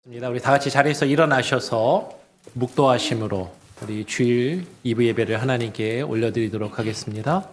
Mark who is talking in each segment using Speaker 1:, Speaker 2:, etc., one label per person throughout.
Speaker 1: 우리 다 같이 자리에서 일어나셔서 묵도하심으로 우리 주일 2부 예배를 하나님께 올려드리도록 하겠습니다.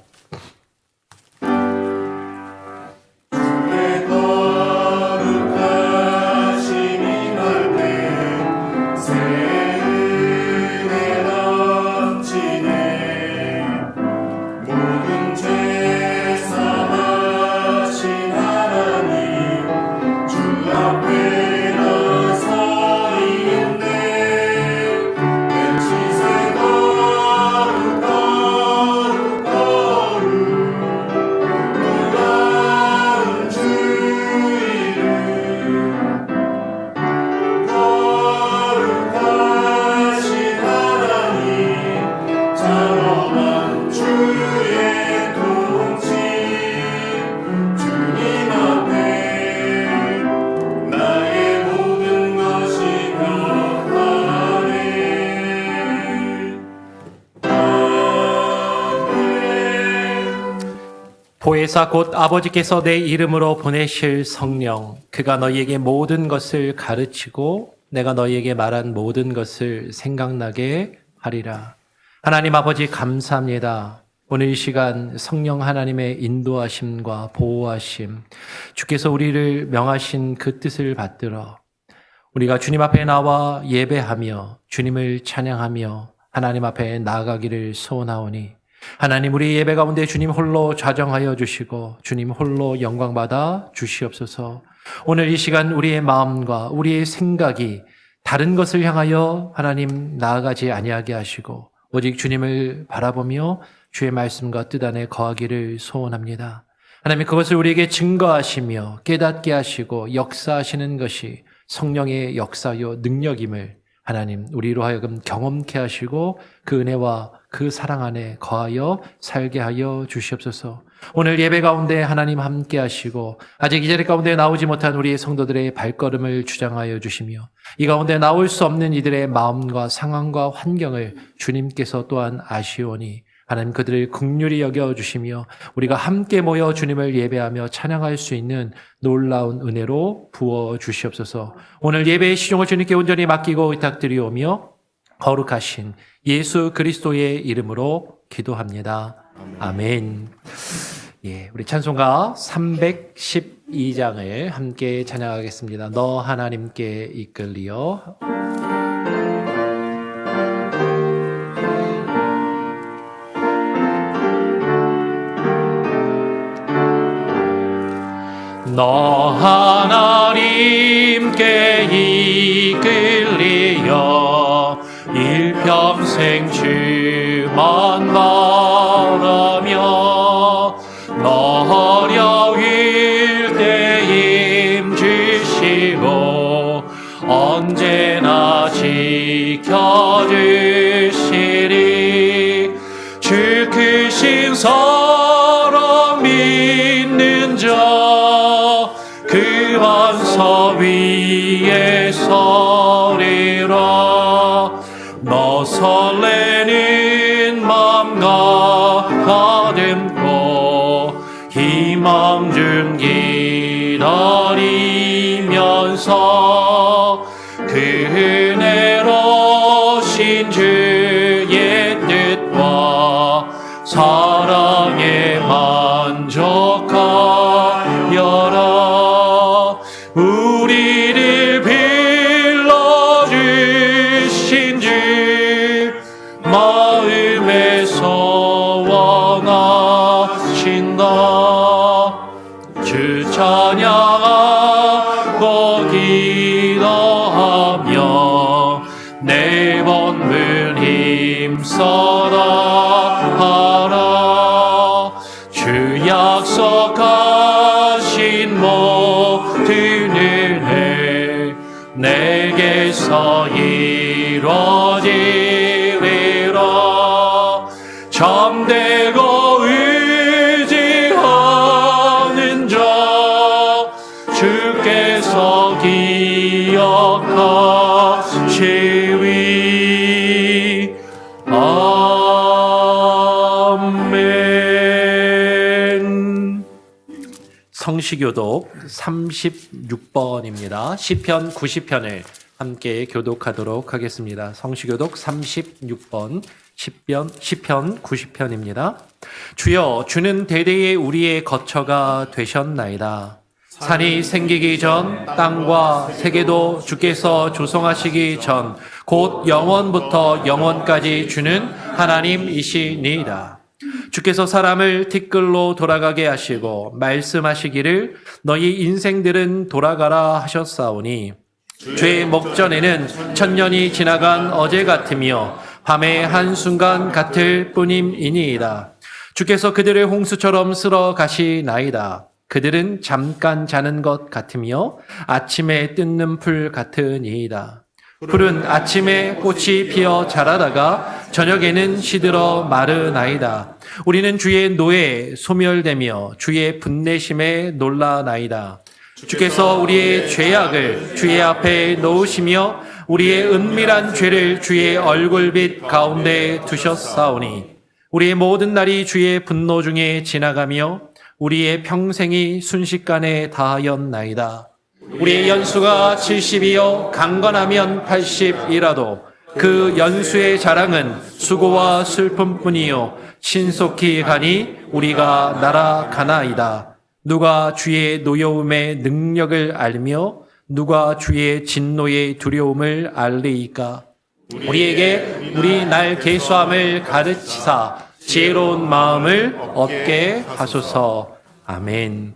Speaker 1: 보혜사 곧 아버지께서 내 이름으로 보내실 성령, 그가 너희에게 모든 것을 가르치고 내가 너희에게 말한 모든 것을 생각나게 하리라. 하나님 아버지 감사합니다. 오늘 이 시간 성령 하나님의 인도하심과 보호하심, 주께서 우리를 명하신 그 뜻을 받들어 우리가 주님 앞에 나와 예배하며 주님을 찬양하며 하나님 앞에 나아가기를 소원하오니 하나님, 우리 예배 가운데 주님 홀로 좌정하여 주시고 주님 홀로 영광받아 주시옵소서. 오늘 이 시간 우리의 마음과 우리의 생각이 다른 것을 향하여 하나님 나아가지 아니하게 하시고 오직 주님을 바라보며 주의 말씀과 뜻 안에 거하기를 소원합니다. 하나님, 그것을 우리에게 증거하시며 깨닫게 하시고 역사하시는 것이 성령의 역사요 능력임을 하나님 우리로 하여금 경험케 하시고 그 은혜와 그 사랑 안에 거하여 살게 하여 주시옵소서. 오늘 예배 가운데 하나님 함께 하시고 아직 이 자리 가운데 나오지 못한 우리의 성도들의 발걸음을 주장하여 주시며 이 가운데 나올 수 없는 이들의 마음과 상황과 환경을 주님께서 또한 아시오니 하나님 그들을 긍휼히 여겨주시며 우리가 함께 모여 주님을 예배하며 찬양할 수 있는 놀라운 은혜로 부어주시옵소서. 오늘 예배의 시종을 주님께 온전히 맡기고 의탁드리오며 거룩하신 예수 그리스도의 이름으로 기도합니다. 아멘. 예, 우리 찬송가 312장을 함께 찬양하겠습니다. 너 하나님께 이끌리어. 너 하나님께 이끌리어 일평생 주만 바라며 너 어려울 때 힘주시고 언제나 지켜주시리. 주 크신 사랑 믿는 자 그 반석 위에 서리라. 너 설레는 맘 가듬고 희망 중 기다리면서 그 은혜로신 주의 뜻과 사랑에 만족하여라. 우리를 빌러주신 주 마음에서 원하신다. 주 찬양하고 기도하며 내 본분 힘써라 하라. 주 약속하신 모든 은혜 내게서 이루어지리라. 참되고 의지하는 자 주께서 기억하시리. 아멘. 성시교독 36번입니다. 시편 90편을 함께 교독하도록 하겠습니다. 성시교독 36번 10편 90편입니다. 주여, 주는 대대에 우리의 거처가 되셨나이다. 산이 생기기 전 땅과 세계도 주께서 조성하시기 전 곧 영원부터 영원까지 주는 하나님이시니이다. 주께서 사람을 티끌로 돌아가게 하시고 말씀하시기를 너희 인생들은 돌아가라 하셨사오니 주의 목전에는 천년이 지나간 어제 같으며 밤의 한순간 같을 뿐임이니이다. 주께서 그들을 홍수처럼 쓸어 가시나이다. 그들은 잠깐 자는 것 같으며 아침에 뜯는 풀 같으니이다. 풀은 아침에 꽃이 피어 자라다가 저녁에는 시들어 마르나이다. 우리는 주의 노에 소멸되며 주의 분내심에 놀라나이다. 주께서 우리의 죄악을 주의 앞에 놓으시며 우리의 은밀한 죄를 주의 얼굴빛 가운데 두셨사오니 우리의 모든 날이 주의 분노 중에 지나가며 우리의 평생이 순식간에 다하였나이다. 우리의 연수가 70이요 강건하면 80이라도 그 연수의 자랑은 수고와 슬픔뿐이요 신속히 가니 우리가 날아가나이다. 누가 주의 노여움의 능력을 알며 누가 주의 진노의 두려움을 알리이까? 우리에게 우리 날 계수함을 가르치사 지혜로운 마음을 얻게 하소서. 아멘.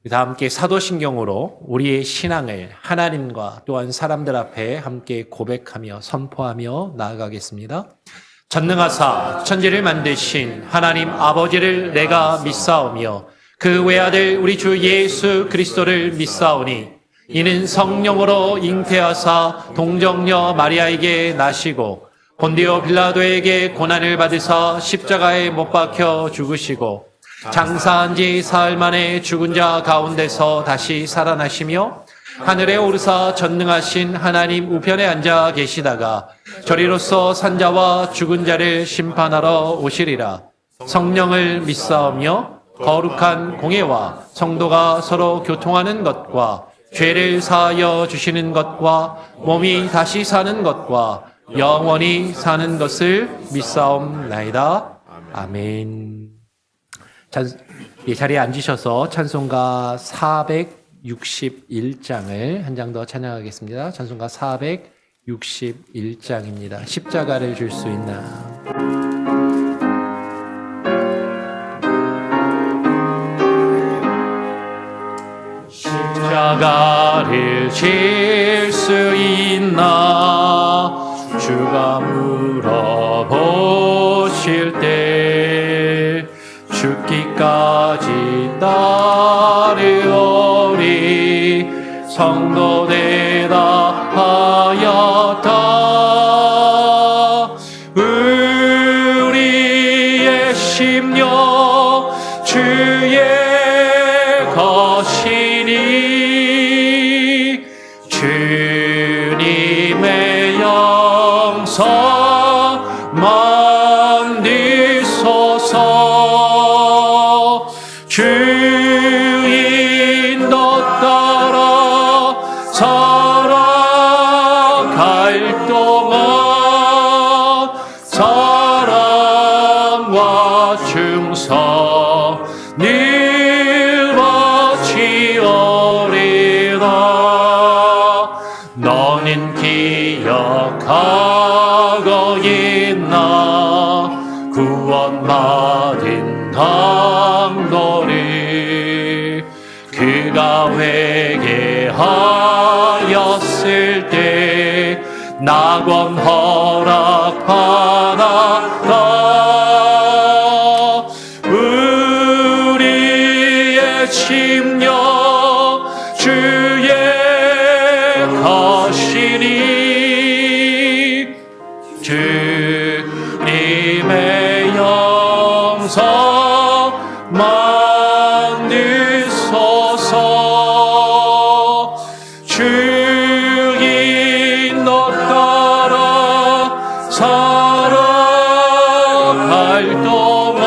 Speaker 1: 다 함께 사도신경으로 우리의 신앙을 하나님과 또한 사람들 앞에 함께 고백하며 선포하며 나아가겠습니다. 전능하사 천지를 만드신 하나님 아버지를 내가 믿사오며 그 외아들 우리 주 예수 그리스도를 믿사오니 이는 성령으로 잉태하사 동정녀 마리아에게 나시고 본디오 빌라도에게 고난을 받으사 십자가에 못 박혀 죽으시고 장사한 지 사흘 만에 죽은 자 가운데서 다시 살아나시며 하늘에 오르사 전능하신 하나님 우편에 앉아 계시다가 저리로서 산자와 죽은 자를 심판하러 오시리라. 성령을 믿사오며 거룩한 공예와 성도가 서로 교통하는 것과 죄를 사하여 주시는 것과 몸이 다시 사는 것과 영원히 사는 것을 믿사옵나이다. 아멘. 이 자리에 앉으셔서 찬송가 461장을 한 장 더 찬양하겠습니다. 찬송가 461장입니다. 십자가를 줄 수 있나. 십자가를 질 수 있나 주가 물어보실 때 죽기까지 따르오리 성도 대답하였다. 우리의 심령 주의 것이니 주님의 영성 만드소서. 주인도 따라 살아갈 동안 사랑과 충성 늘 바치오리라. 너는 기억하고 있나 구원받은 당도를 그가 회개하였을 때 낙원 허락받았다. 우리의 심령 주의 것이니 주님의 영성 만드소서. 주인도 따라 살아갈 동안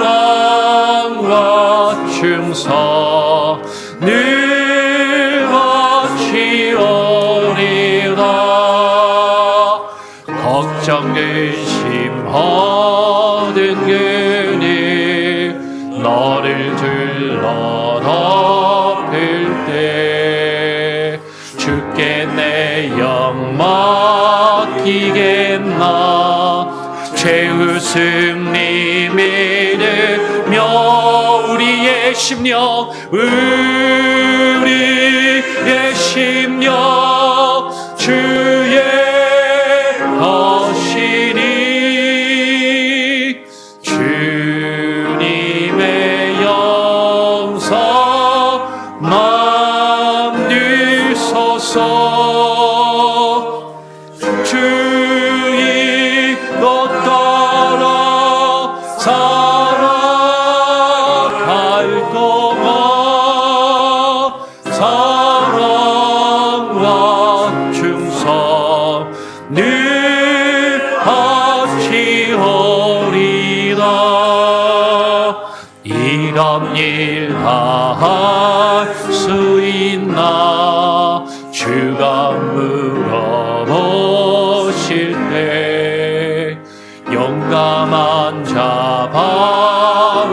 Speaker 1: 사랑과 충성 걱정 근심 얻은 그니 너를 들러 덮을 때 주께 내 영 맡기겠나 최후 승리 믿으며 우리의 심령 주의 것이니 주님의 영성 만드소서 주의 것 따라 살아갈 동안 사랑과 충성 늘 바치오리다. 이런 일 다 할 수 있나 주가 물어보실 때 용감한 자 바울처럼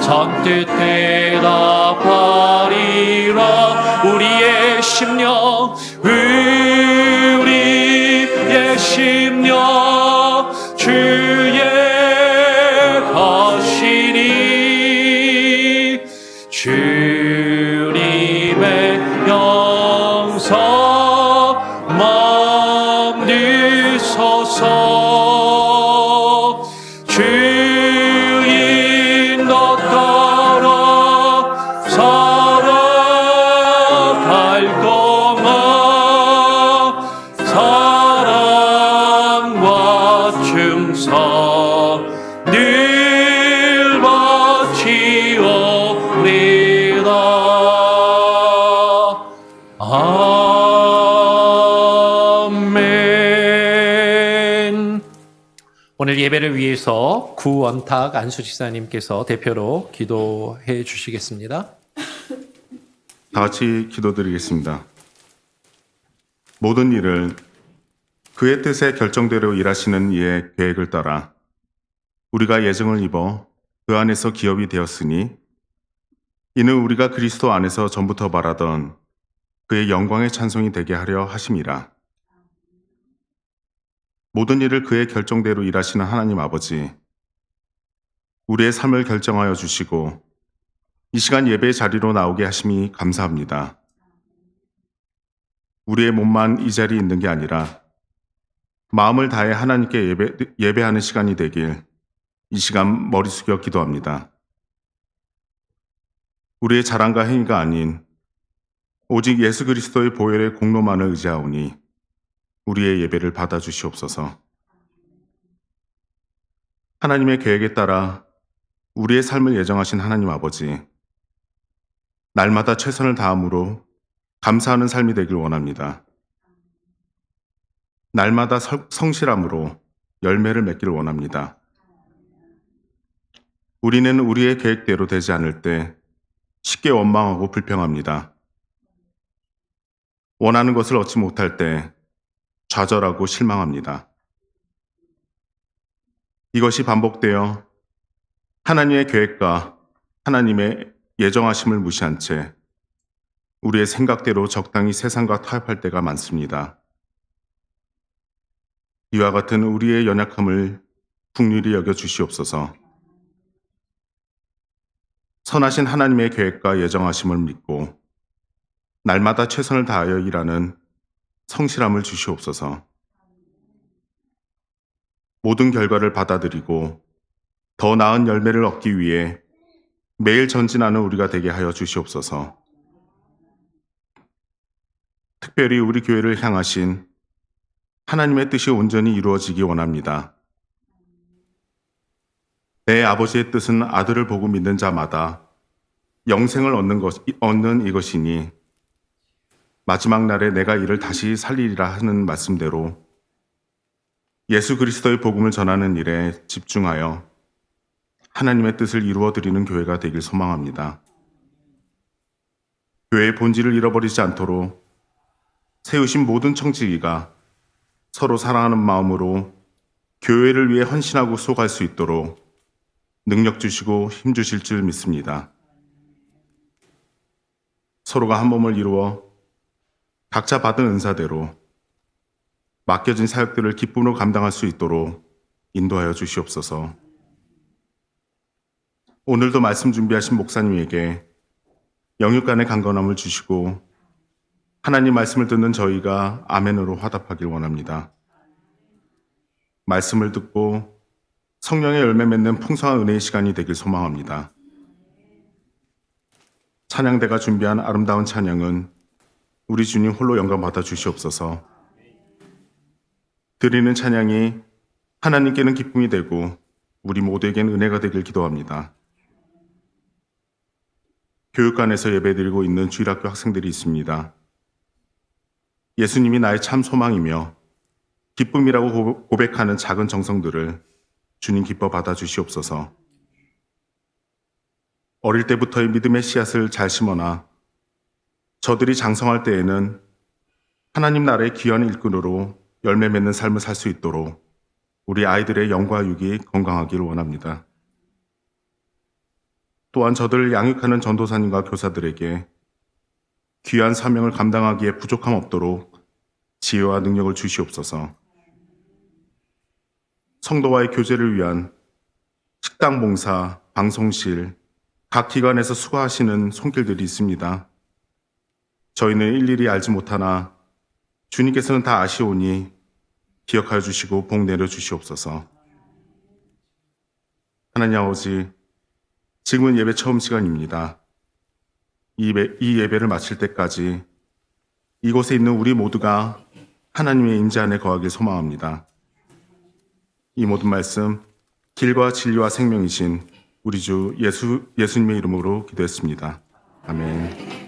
Speaker 1: 선뜻 대답하리라. 우리의 심령 주의 것이니 주님의 영성 만드소서 주인 것 따라 살아갈 동안 사랑과 충성 늘 바치오리다. 아멘. 오늘 예배를 위해서 구원탁 안수집사님께서 대표로 기도해 주시겠습니다.
Speaker 2: 다 같이 기도드리겠습니다. 모든 일을 그의 뜻의 결정대로 일하시는 이의 계획을 따라 우리가 예정을 입어 그 안에서 기업이 되었으니 이는 우리가 그리스도 안에서 전부터 바라던 그의 영광의 찬송이 되게 하려 하심이라. 모든 일을 그의 결정대로 일하시는 하나님 아버지, 우리의 삶을 결정하여 주시고 이 시간 예배의 자리로 나오게 하심이 감사합니다. 우리의 몸만 이 자리에 있는 게 아니라 마음을 다해 하나님께 예배하는 시간이 되길 이 시간 머리 숙여 기도합니다. 우리의 자랑과 행위가 아닌 오직 예수 그리스도의 보혈의 공로만을 의지하오니 우리의 예배를 받아주시옵소서. 하나님의 계획에 따라 우리의 삶을 예정하신 하나님 아버지, 날마다 최선을 다함으로 감사하는 삶이 되길 원합니다. 날마다 성실함으로 열매를 맺기를 원합니다. 우리는 우리의 계획대로 되지 않을 때 쉽게 원망하고 불평합니다. 원하는 것을 얻지 못할 때 좌절하고 실망합니다. 이것이 반복되어 하나님의 계획과 하나님의 예정하심을 무시한 채 우리의 생각대로 적당히 세상과 타협할 때가 많습니다. 이와 같은 우리의 연약함을 긍휼히 여겨 주시옵소서. 선하신 하나님의 계획과 예정하심을 믿고 날마다 최선을 다하여 일하는 성실함을 주시옵소서. 모든 결과를 받아들이고 더 나은 열매를 얻기 위해 매일 전진하는 우리가 되게 하여 주시옵소서. 특별히 우리 교회를 향하신 하나님의 뜻이 온전히 이루어지기 원합니다. 내 아버지의 뜻은 아들을 보고 믿는 자마다 영생을 얻는 이것이니 마지막 날에 내가 이를 다시 살리리라 하는 말씀대로 예수 그리스도의 복음을 전하는 일에 집중하여 하나님의 뜻을 이루어드리는 교회가 되길 소망합니다. 교회의 본질을 잃어버리지 않도록 세우신 모든 청지기가 서로 사랑하는 마음으로 교회를 위해 헌신하고 수고할 수 있도록 능력 주시고 힘 주실 줄 믿습니다. 서로가 한 몸을 이루어 각자 받은 은사대로 맡겨진 사역들을 기쁨으로 감당할 수 있도록 인도하여 주시옵소서. 오늘도 말씀 준비하신 목사님에게 영육간의 강건함을 주시고 하나님 말씀을 듣는 저희가 아멘으로 화답하길 원합니다. 말씀을 듣고 성령의 열매 맺는 풍성한 은혜의 시간이 되길 소망합니다. 찬양대가 준비한 아름다운 찬양은 우리 주님 홀로 영광 받아 주시옵소서. 드리는 찬양이 하나님께는 기쁨이 되고 우리 모두에겐 은혜가 되길 기도합니다. 교육관에서 예배드리고 있는 주일학교 학생들이 있습니다. 예수님이 나의 참 소망이며 기쁨이라고 고백하는 작은 정성들을 주님 기뻐 받아 주시옵소서. 어릴 때부터의 믿음의 씨앗을 잘 심어놔 저들이 장성할 때에는 하나님 나라의 귀한 일꾼으로 열매 맺는 삶을 살 수 있도록 우리 아이들의 영과 육이 건강하기를 원합니다. 또한 저들을 양육하는 전도사님과 교사들에게 귀한 사명을 감당하기에 부족함 없도록 지혜와 능력을 주시옵소서. 성도와의 교제를 위한 식당 봉사, 방송실, 각 기관에서 수고하시는 손길들이 있습니다. 저희는 일일이 알지 못하나 주님께서는 다 아시오니 기억하여 주시고 복 내려 주시옵소서. 하나님 아버지, 지금은 예배 처음 시간입니다. 이 예배를 마칠 때까지 이곳에 있는 우리 모두가 하나님의 임재 안에 거하길 소망합니다. 이 모든 말씀 길과 진리와 생명이신 우리 주 예수님의 이름으로 기도했습니다. 아멘.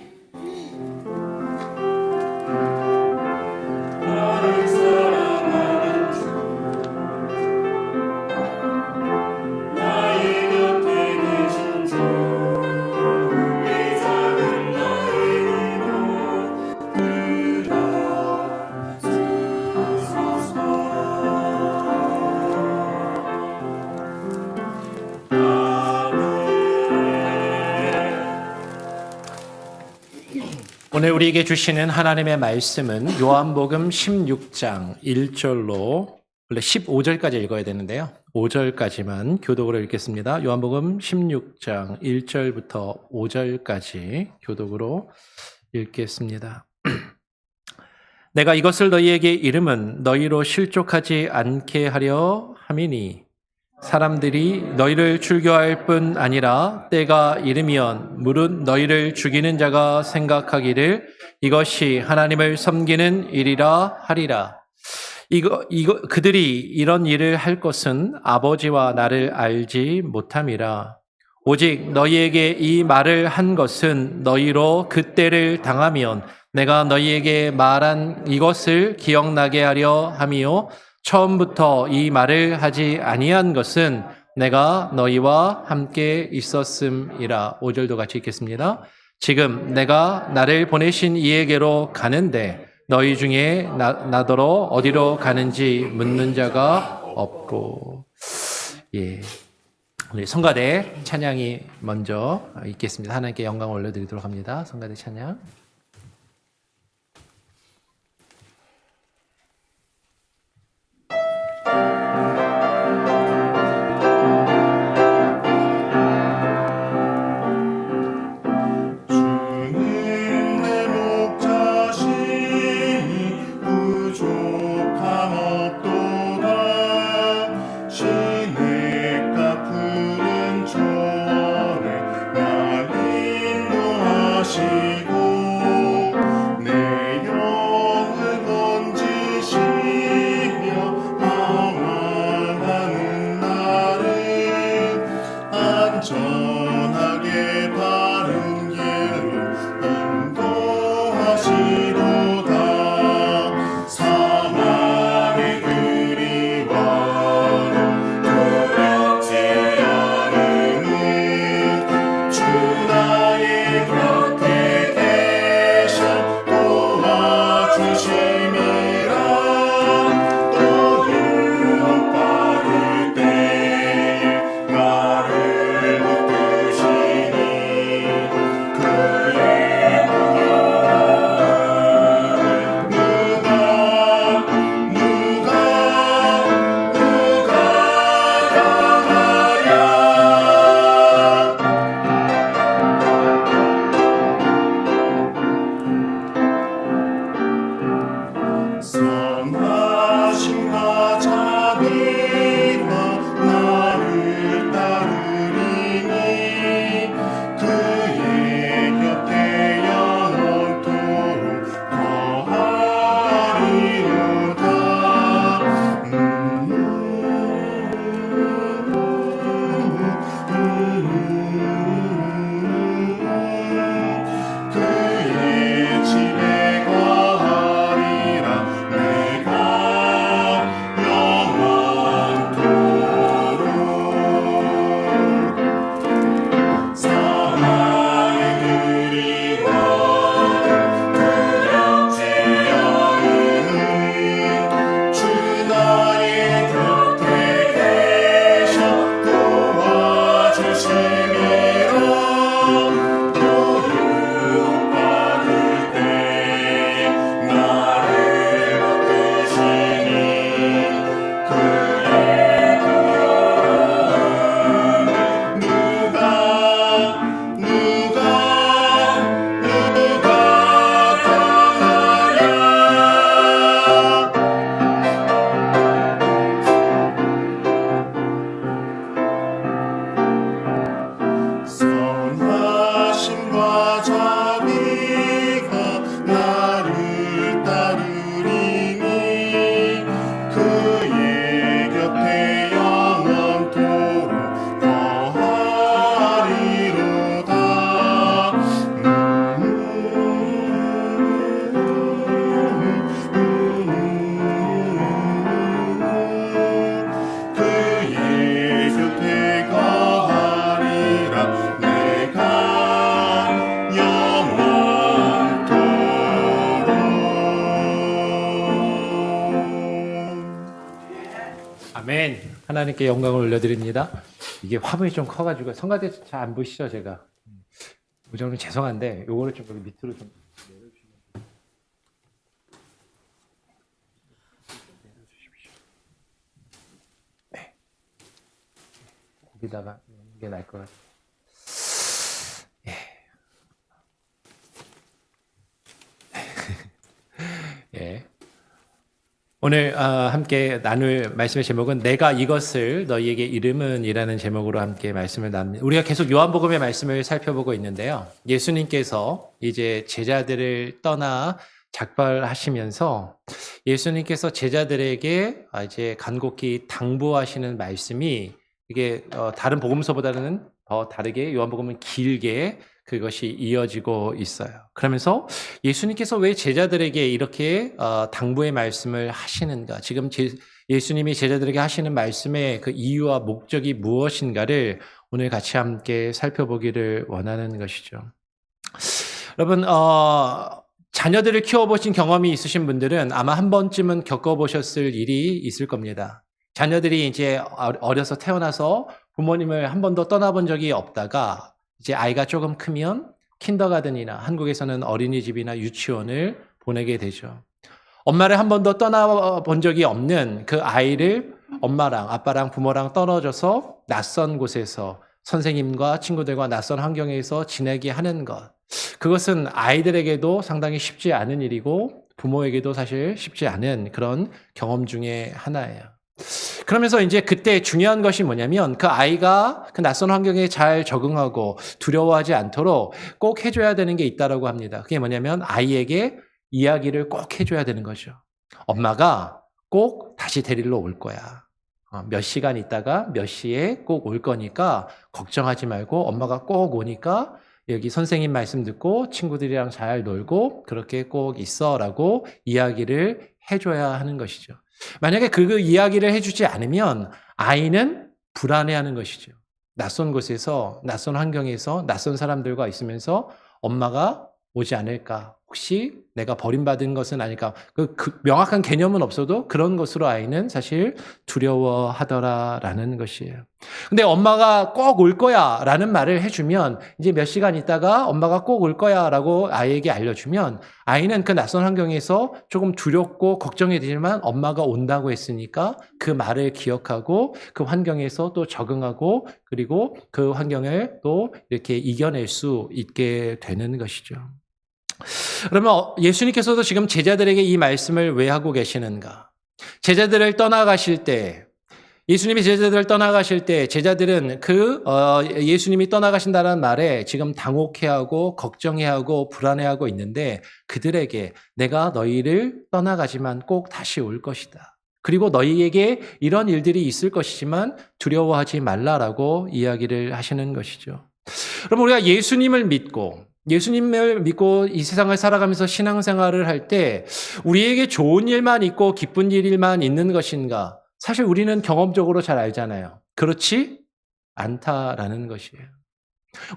Speaker 1: 오늘 우리에게 주시는 하나님의 말씀은 요한복음 16장 1절로 원래 15절까지 읽어야 되는데요. 5절까지만 교독으로 읽겠습니다. 요한복음 16장 1절부터 5절까지 교독으로 읽겠습니다. 내가 이것을 너희에게 이름은 너희로 실족하지 않게 하려 함이니 사람들이 너희를 출교할 뿐 아니라 때가 이르면 무릇 너희를 죽이는 자가 생각하기를 이것이 하나님을 섬기는 일이라 하리라. 그들이 이런 일을 할 것은 아버지와 나를 알지 못함이라. 오직 너희에게 이 말을 한 것은 너희로 그 때를 당하면 내가 너희에게 말한 이것을 기억나게 하려 함이요. 처음부터 이 말을 하지 아니한 것은 내가 너희와 함께 있었음이라. 5절도 같이 읽겠습니다. 지금 내가 나를 보내신 이에게로 가는데 너희 중에 나더러 어디로 가는지 묻는 자가 없고. 예. 우리 성가대 찬양이 먼저 있겠습니다. 하나님께 영광 올려드리도록 합니다. 성가대 찬양.
Speaker 2: 선하심과 자비가 나를 따르리니 그의 곁에 영원토록 거하리로다. 그의 곁에 거하리라. 내가 영원토록.
Speaker 1: 아멘. 하나님께 영광을 올려드립니다. 이게 화면이 좀 커가지고 성가대 잘 안 보시죠, 제가. 우정은 죄송한데 요거를 좀 여기 밑으로 좀 내려주십시오. 네. 거기다가 이게 나을 것 같아요. 예. 오늘 함께 나눌 말씀의 제목은 내가 이것을 너희에게 이름은이라는 제목으로 함께 말씀을 나눕니다. 우리가 계속 요한복음의 말씀을 살펴보고 있는데요. 예수님께서 이제 제자들을 떠나 작발하시면서 예수님께서 제자들에게 이제 간곡히 당부하시는 말씀이 이게 다른 복음서보다는 더 다르게 요한복음은 길게 그것이 이어지고 있어요. 그러면서 예수님께서 왜 제자들에게 이렇게 당부의 말씀을 하시는가? 지금 예수님이 제자들에게 하시는 말씀의 그 이유와 목적이 무엇인가를 오늘 같이 함께 살펴보기를 원하는 것이죠. 여러분, 자녀들을 키워보신 경험이 있으신 분들은 아마 한 번쯤은 겪어보셨을 일이 있을 겁니다. 자녀들이 이제 어려서 태어나서 부모님을 한 번도 떠나본 적이 없다가 이제 아이가 조금 크면 킨더가든이나 한국에서는 어린이집이나 유치원을 보내게 되죠. 엄마를 한 번도 떠나본 적이 없는 그 아이를 엄마랑 아빠랑 부모랑 떨어져서 낯선 곳에서 선생님과 친구들과 낯선 환경에서 지내게 하는 것. 그것은 아이들에게도 상당히 쉽지 않은 일이고 부모에게도 사실 쉽지 않은 그런 경험 중에 하나예요. 그러면서 이제 그때 중요한 것이 뭐냐면 그 아이가 그 낯선 환경에 잘 적응하고 두려워하지 않도록 꼭 해줘야 되는 게 있다라고 합니다. 그게 뭐냐면 아이에게 이야기를 꼭 해줘야 되는 거죠. 엄마가 꼭 다시 데리러 올 거야. 몇 시간 있다가 몇 시에 꼭 올 거니까 걱정하지 말고 엄마가 꼭 오니까 여기 선생님 말씀 듣고 친구들이랑 잘 놀고 그렇게 꼭 있어라고 이야기를 해줘야 하는 것이죠. 만약에 그 이야기를 해주지 않으면 아이는 불안해하는 것이죠. 낯선 곳에서, 낯선 환경에서, 낯선 사람들과 있으면서 엄마가 오지 않을까? 혹시 내가 버림받은 것은 아닐까? 그 명확한 개념은 없어도 그런 것으로 아이는 사실 두려워하더라라는 것이에요. 근데 엄마가 꼭 올 거야 라는 말을 해주면 이제 몇 시간 있다가 엄마가 꼭 올 거야 라고 아이에게 알려주면 아이는 그 낯선 환경에서 조금 두렵고 걱정이 되지만 엄마가 온다고 했으니까 그 말을 기억하고 그 환경에서 또 적응하고 그리고 그 환경을 또 이렇게 이겨낼 수 있게 되는 것이죠. 그러면 예수님께서도 지금 제자들에게 이 말씀을 왜 하고 계시는가? 제자들을 떠나가실 때, 예수님이 제자들을 떠나가실 때 제자들은 예수님이 떠나가신다는 말에 지금 당혹해하고 걱정해하고 불안해하고 있는데 그들에게 내가 너희를 떠나가지만 꼭 다시 올 것이다. 그리고 너희에게 이런 일들이 있을 것이지만 두려워하지 말라라고 이야기를 하시는 것이죠. 그럼 우리가 예수님을 믿고 이 세상을 살아가면서 신앙생활을 할 때 우리에게 좋은 일만 있고 기쁜 일만 있는 것인가? 사실 우리는 경험적으로 잘 알잖아요. 그렇지 않다라는 것이에요.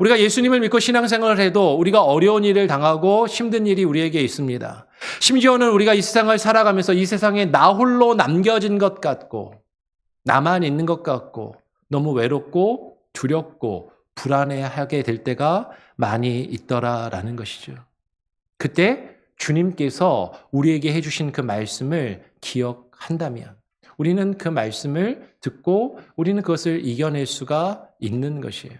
Speaker 1: 우리가 예수님을 믿고 신앙생활을 해도 우리가 어려운 일을 당하고 힘든 일이 우리에게 있습니다. 심지어는 우리가 이 세상을 살아가면서 이 세상에 나 홀로 남겨진 것 같고 나만 있는 것 같고 너무 외롭고 두렵고 불안해하게 될 때가 많이 있더라라는 것이죠. 그때 주님께서 우리에게 해주신 그 말씀을 기억한다면 우리는 그 말씀을 듣고 우리는 그것을 이겨낼 수가 있는 것이에요.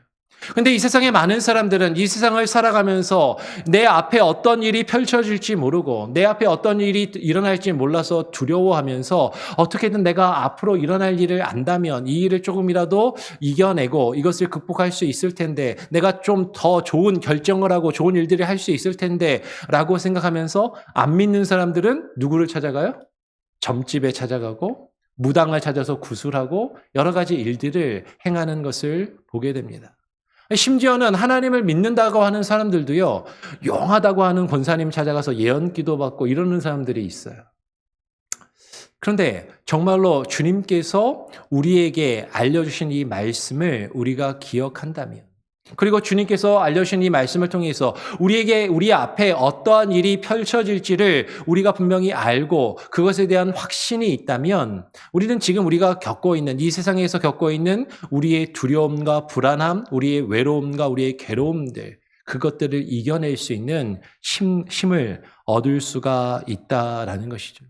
Speaker 1: 근데 이 세상에 많은 사람들은 이 세상을 살아가면서 내 앞에 어떤 일이 펼쳐질지 모르고 내 앞에 어떤 일이 일어날지 몰라서 두려워하면서 어떻게든 내가 앞으로 일어날 일을 안다면 이 일을 조금이라도 이겨내고 이것을 극복할 수 있을 텐데 내가 좀 더 좋은 결정을 하고 좋은 일들을 할 수 있을 텐데 라고 생각하면서 안 믿는 사람들은 누구를 찾아가요? 점집에 찾아가고 무당을 찾아서 구술하고 여러 가지 일들을 행하는 것을 보게 됩니다. 심지어는 하나님을 믿는다고 하는 사람들도요, 용하다고 하는 권사님 찾아가서 예언 기도 받고 이러는 사람들이 있어요. 그런데 정말로 주님께서 우리에게 알려주신 이 말씀을 우리가 기억한다면, 그리고 주님께서 알려주신 이 말씀을 통해서 우리 앞에 어떠한 일이 펼쳐질지를 우리가 분명히 알고 그것에 대한 확신이 있다면 우리는 지금 우리가 겪고 있는 이 세상에서 겪고 있는 우리의 두려움과 불안함, 우리의 외로움과 우리의 괴로움들 그것들을 이겨낼 수 있는 힘을 얻을 수가 있다라는 것이죠.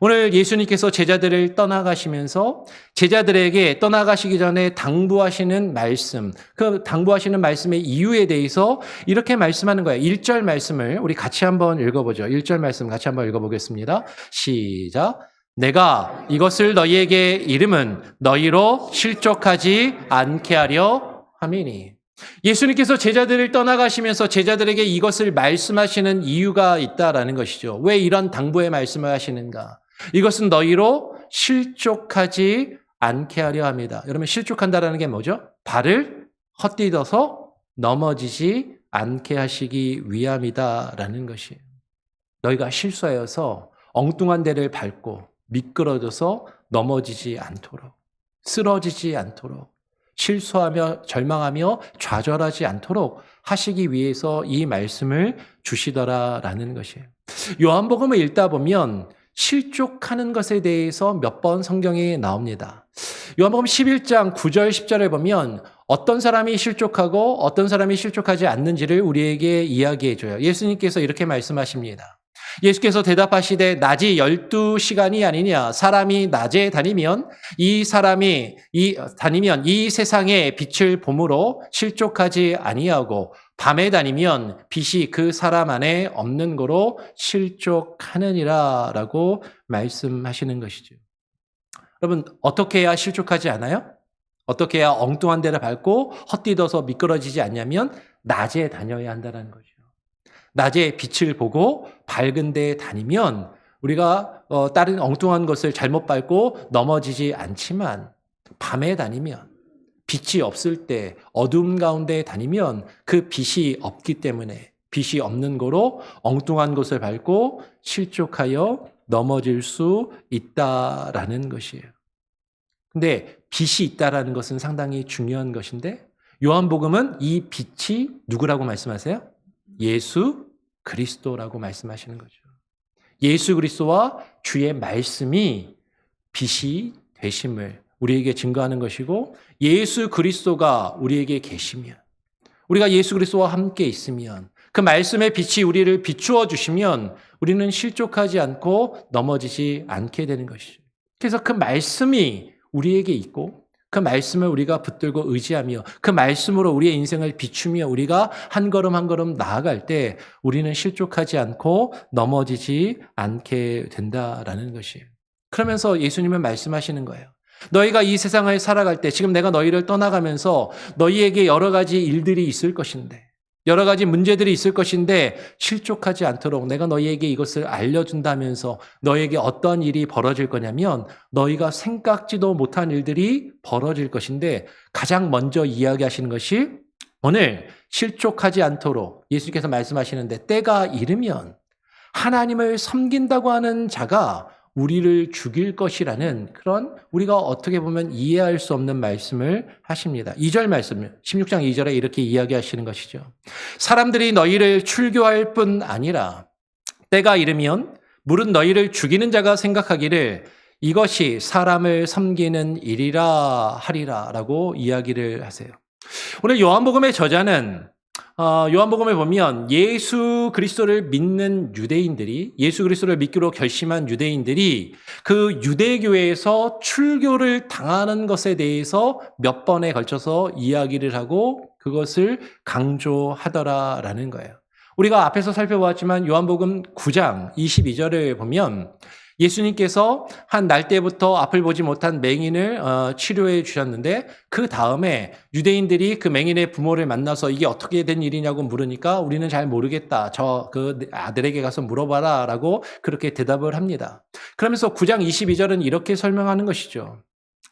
Speaker 1: 오늘 예수님께서 제자들을 떠나가시면서 제자들에게 떠나가시기 전에 당부하시는 말씀, 그 당부하시는 말씀의 이유에 대해서 이렇게 말씀하는 거예요. 1절 말씀을 우리 같이 한번 읽어보죠. 1절 말씀 같이 한번 읽어보겠습니다. 시작. 내가 이것을 너희에게 이름은 너희로 실족하지 않게 하려 함이니. 예수님께서 제자들을 떠나가시면서 제자들에게 이것을 말씀하시는 이유가 있다라는 것이죠. 왜 이런 당부의 말씀을 하시는가? 이것은 너희로 실족하지 않게 하려 합니다. 여러분 실족한다라는 게 뭐죠? 발을 헛디뎌서 넘어지지 않게 하시기 위함이다라는 것이에요. 너희가 실수하여서 엉뚱한 데를 밟고 미끄러져서 넘어지지 않도록, 쓰러지지 않도록, 실수하며 절망하며 좌절하지 않도록 하시기 위해서 이 말씀을 주시더라라는 것이에요. 요한복음을 읽다 보면 실족하는 것에 대해서 몇 번 성경에 나옵니다. 요한복음 11장 9절 10절에 보면 어떤 사람이 실족하고 어떤 사람이 실족하지 않는지를 우리에게 이야기해 줘요. 예수님께서 이렇게 말씀하십니다. 예수께서 대답하시되 낮이 12시간이 아니냐. 사람이 낮에 다니면 이 세상에 빛을 봄으로 실족하지 아니하고 밤에 다니면 빛이 그 사람 안에 없는 거로 실족하느니라 라고 말씀하시는 것이죠. 여러분 어떻게 해야 실족하지 않아요? 어떻게 해야 엉뚱한 데를 밟고 헛디뎌서 미끄러지지 않냐면 낮에 다녀야 한다는 거죠. 낮에 빛을 보고 밝은 데에 다니면 우리가 다른 엉뚱한 것을 잘못 밟고 넘어지지 않지만 밤에 다니면 빛이 없을 때 어두움 가운데 다니면 그 빛이 없기 때문에 빛이 없는 거로 엉뚱한 것을 밟고 실족하여 넘어질 수 있다라는 것이에요. 근데 빛이 있다라는 것은 상당히 중요한 것인데 요한복음은 이 빛이 누구라고 말씀하세요? 예수 그리스도라고 말씀하시는 거죠. 예수 그리스도와 주의 말씀이 빛이 되심을 우리에게 증거하는 것이고 예수 그리스도가 우리에게 계시면 우리가 예수 그리스도와 함께 있으면 그 말씀의 빛이 우리를 비추어 주시면 우리는 실족하지 않고 넘어지지 않게 되는 것이죠. 그래서 그 말씀이 우리에게 있고 그 말씀을 우리가 붙들고 의지하며 그 말씀으로 우리의 인생을 비추며 우리가 한 걸음 한 걸음 나아갈 때 우리는 실족하지 않고 넘어지지 않게 된다라는 것이에요. 그러면서 예수님은 말씀하시는 거예요. 너희가 이 세상을 살아갈 때 지금 내가 너희를 떠나가면서 너희에게 여러 가지 일들이 있을 것인데 여러 가지 문제들이 있을 것인데 실족하지 않도록 내가 너희에게 이것을 알려준다면서 너희에게 어떤 일이 벌어질 거냐면 너희가 생각지도 못한 일들이 벌어질 것인데 가장 먼저 이야기하시는 것이 오늘 실족하지 않도록 예수님께서 말씀하시는데 때가 이르면 하나님을 섬긴다고 하는 자가 우리를 죽일 것이라는 그런 우리가 어떻게 보면 이해할 수 없는 말씀을 하십니다. 2절 말씀, 16장 2절에 이렇게 이야기하시는 것이죠. 사람들이 너희를 출교할 뿐 아니라 때가 이르면 물은 너희를 죽이는 자가 생각하기를 이것이 사람을 섬기는 일이라 하리라 라고 이야기를 하세요. 오늘 요한복음의 저자는 요한복음에 보면 예수 그리스도를 믿는 유대인들이, 예수 그리스도를 믿기로 결심한 유대인들이 그 유대교회에서 출교를 당하는 것에 대해서 몇 번에 걸쳐서 이야기를 하고 그것을 강조하더라라는 거예요. 우리가 앞에서 살펴보았지만 요한복음 9장 22절을 보면 예수님께서 한 날때부터 앞을 보지 못한 맹인을 치료해 주셨는데 그 다음에 유대인들이 그 맹인의 부모를 만나서 이게 어떻게 된 일이냐고 물으니까 우리는 잘 모르겠다. 그 아들에게 가서 물어봐라 라고 그렇게 대답을 합니다. 그러면서 9장 22절은 이렇게 설명하는 것이죠.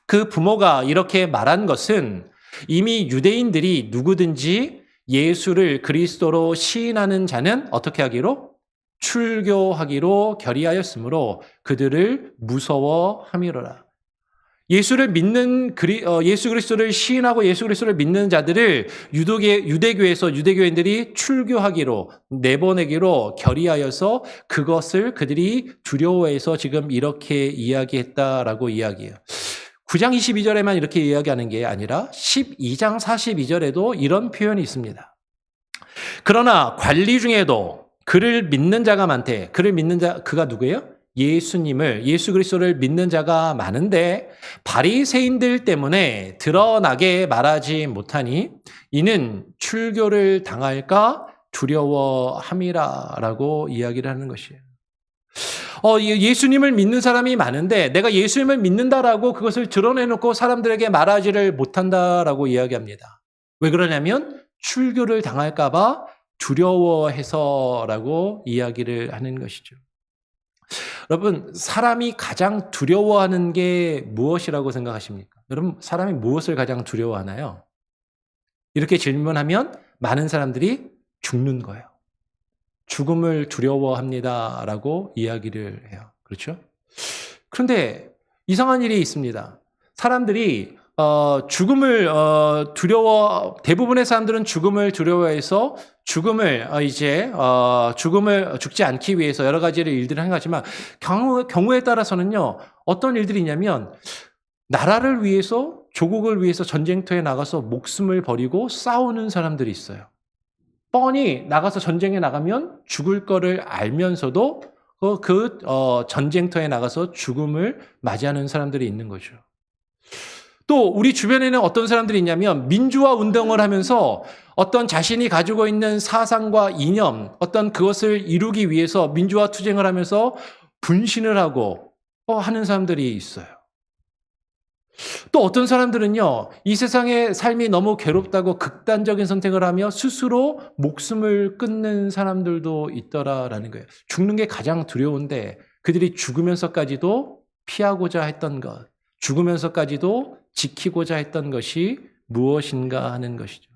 Speaker 1: 그 부모가 이렇게 말한 것은 이미 유대인들이 누구든지 예수를 그리스도로 시인하는 자는 어떻게 하기로? 출교하기로 결의하였으므로 그들을 무서워함이로라. 예수 그리스도를 시인하고 예수 그리스도를 믿는 자들을 유대교에서 유대교인들이 출교하기로 내보내기로 결의하여서 그것을 그들이 두려워해서 지금 이렇게 이야기했다라고 이야기해요. 9장 22절에만 이렇게 이야기하는 게 아니라 12장 42절에도 이런 표현이 있습니다. 그러나 관리 중에도 그를 믿는 자가 많대. 그를 믿는 자, 그가 누구예요? 예수 그리스도를 믿는 자가 많은데 바리새인들 때문에 드러나게 말하지 못하니 이는 출교를 당할까 두려워함이라라고 이야기를 하는 것이에요. 예수님을 믿는 사람이 많은데 내가 예수님을 믿는다라고 그것을 드러내놓고 사람들에게 말하지를 못한다라고 이야기합니다. 왜 그러냐면 출교를 당할까 봐 두려워해서라고 이야기를 하는 것이죠. 여러분, 사람이 가장 두려워하는 게 무엇이라고 생각하십니까? 여러분, 사람이 무엇을 가장 두려워하나요? 이렇게 질문하면 많은 사람들이 죽는 거예요. 죽음을 두려워합니다라고 이야기를 해요. 그렇죠? 그런데 이상한 일이 있습니다. 사람들이 죽음을 대부분의 사람들은 죽음을 두려워해서 죽음을 죽지 않기 위해서 여러 가지 일들을 하는 거지만 경우에 따라서는요, 어떤 일들이 있냐면 나라를 위해서 조국을 위해서 전쟁터에 나가서 목숨을 버리고 싸우는 사람들이 있어요. 뻔히 나가서 전쟁에 나가면 죽을 거를 알면서도 전쟁터에 나가서 죽음을 맞이하는 사람들이 있는 거죠. 또 우리 주변에는 어떤 사람들이 있냐면 민주화 운동을 하면서 어떤 자신이 가지고 있는 사상과 이념, 어떤 그것을 이루기 위해서 민주화 투쟁을 하면서 분신을 하고 하는 사람들이 있어요. 또 어떤 사람들은요, 이 세상의 삶이 너무 괴롭다고 극단적인 선택을 하며 스스로 목숨을 끊는 사람들도 있더라라는 거예요. 죽는 게 가장 두려운데 그들이 죽으면서까지도 피하고자 했던 것, 죽으면서까지도 지키고자 했던 것이 무엇인가 하는 것이죠.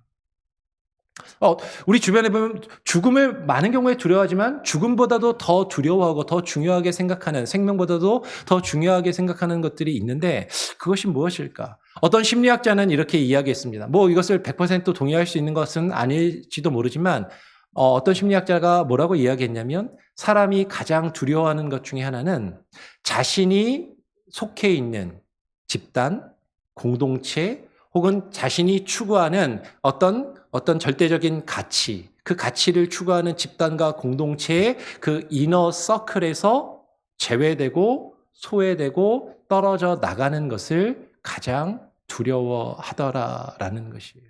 Speaker 1: 우리 주변에 보면 죽음을 많은 경우에 두려워하지만 죽음보다도 더 두려워하고 더 중요하게 생각하는, 생명보다도 더 중요하게 생각하는 것들이 있는데 그것이 무엇일까? 어떤 심리학자는 이렇게 이야기했습니다. 이것을 100% 동의할 수 있는 것은 아닐지도 모르지만 어떤 심리학자가 뭐라고 이야기했냐면 사람이 가장 두려워하는 것 중에 하나는 자신이 속해 있는 집단, 공동체 혹은 자신이 추구하는 어떤 절대적인 가치, 그 가치를 추구하는 집단과 공동체의 그 이너 서클에서 제외되고 소외되고 떨어져 나가는 것을 가장 두려워하더라라는 것이에요.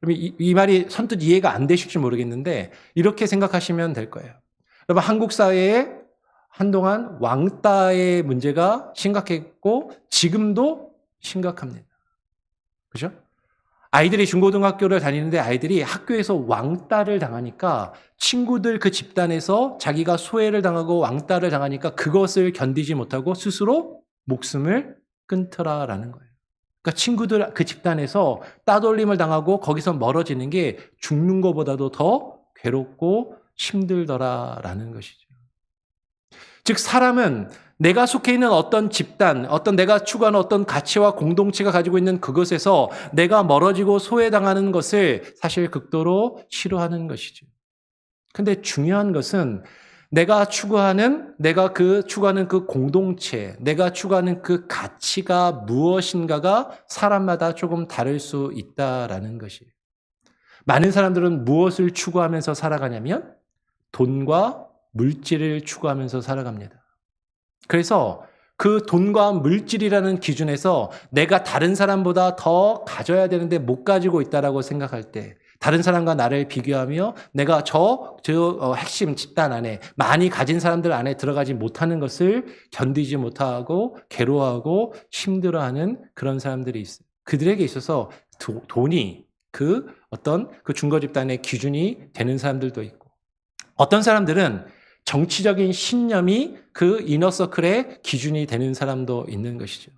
Speaker 1: 이 말이 선뜻 이해가 안 되실지 모르겠는데 이렇게 생각하시면 될 거예요. 여러분, 한국 사회에 한동안 왕따의 문제가 심각했고 지금도 심각합니다. 그죠? 아이들이 중고등학교를 다니는데 아이들이 학교에서 왕따를 당하니까 친구들 그 집단에서 자기가 소외를 당하고 왕따를 당하니까 그것을 견디지 못하고 스스로 목숨을 끊더라라는 거예요. 그러니까 친구들 그 집단에서 따돌림을 당하고 거기서 멀어지는 게 죽는 것보다도 더 괴롭고 힘들더라라는 것이죠. 즉 사람은 내가 속해 있는 어떤 집단, 내가 추구하는 어떤 가치와 공동체가 가지고 있는 그것에서 내가 멀어지고 소외당하는 것을 사실 극도로 싫어하는 것이죠. 근데 중요한 것은 내가 추구하는 그 공동체, 내가 추구하는 그 가치가 무엇인가가 사람마다 조금 다를 수 있다라는 것이에요. 많은 사람들은 무엇을 추구하면서 살아가냐면 돈과 물질을 추구하면서 살아갑니다. 그래서 그 돈과 물질이라는 기준에서 내가 다른 사람보다 더 가져야 되는데 못 가지고 있다라고 생각할 때, 다른 사람과 나를 비교하며 내가 핵심 집단 안에 많이 가진 사람들 안에 들어가지 못하는 것을 견디지 못하고 괴로워하고 힘들어하는 그런 사람들이 있어요. 그들에게 있어서 돈이 그 중거 집단의 기준이 되는 사람들도 있고, 어떤 사람들은 정치적인 신념이 그 이너서클의 기준이 되는 사람도 있는 것이죠.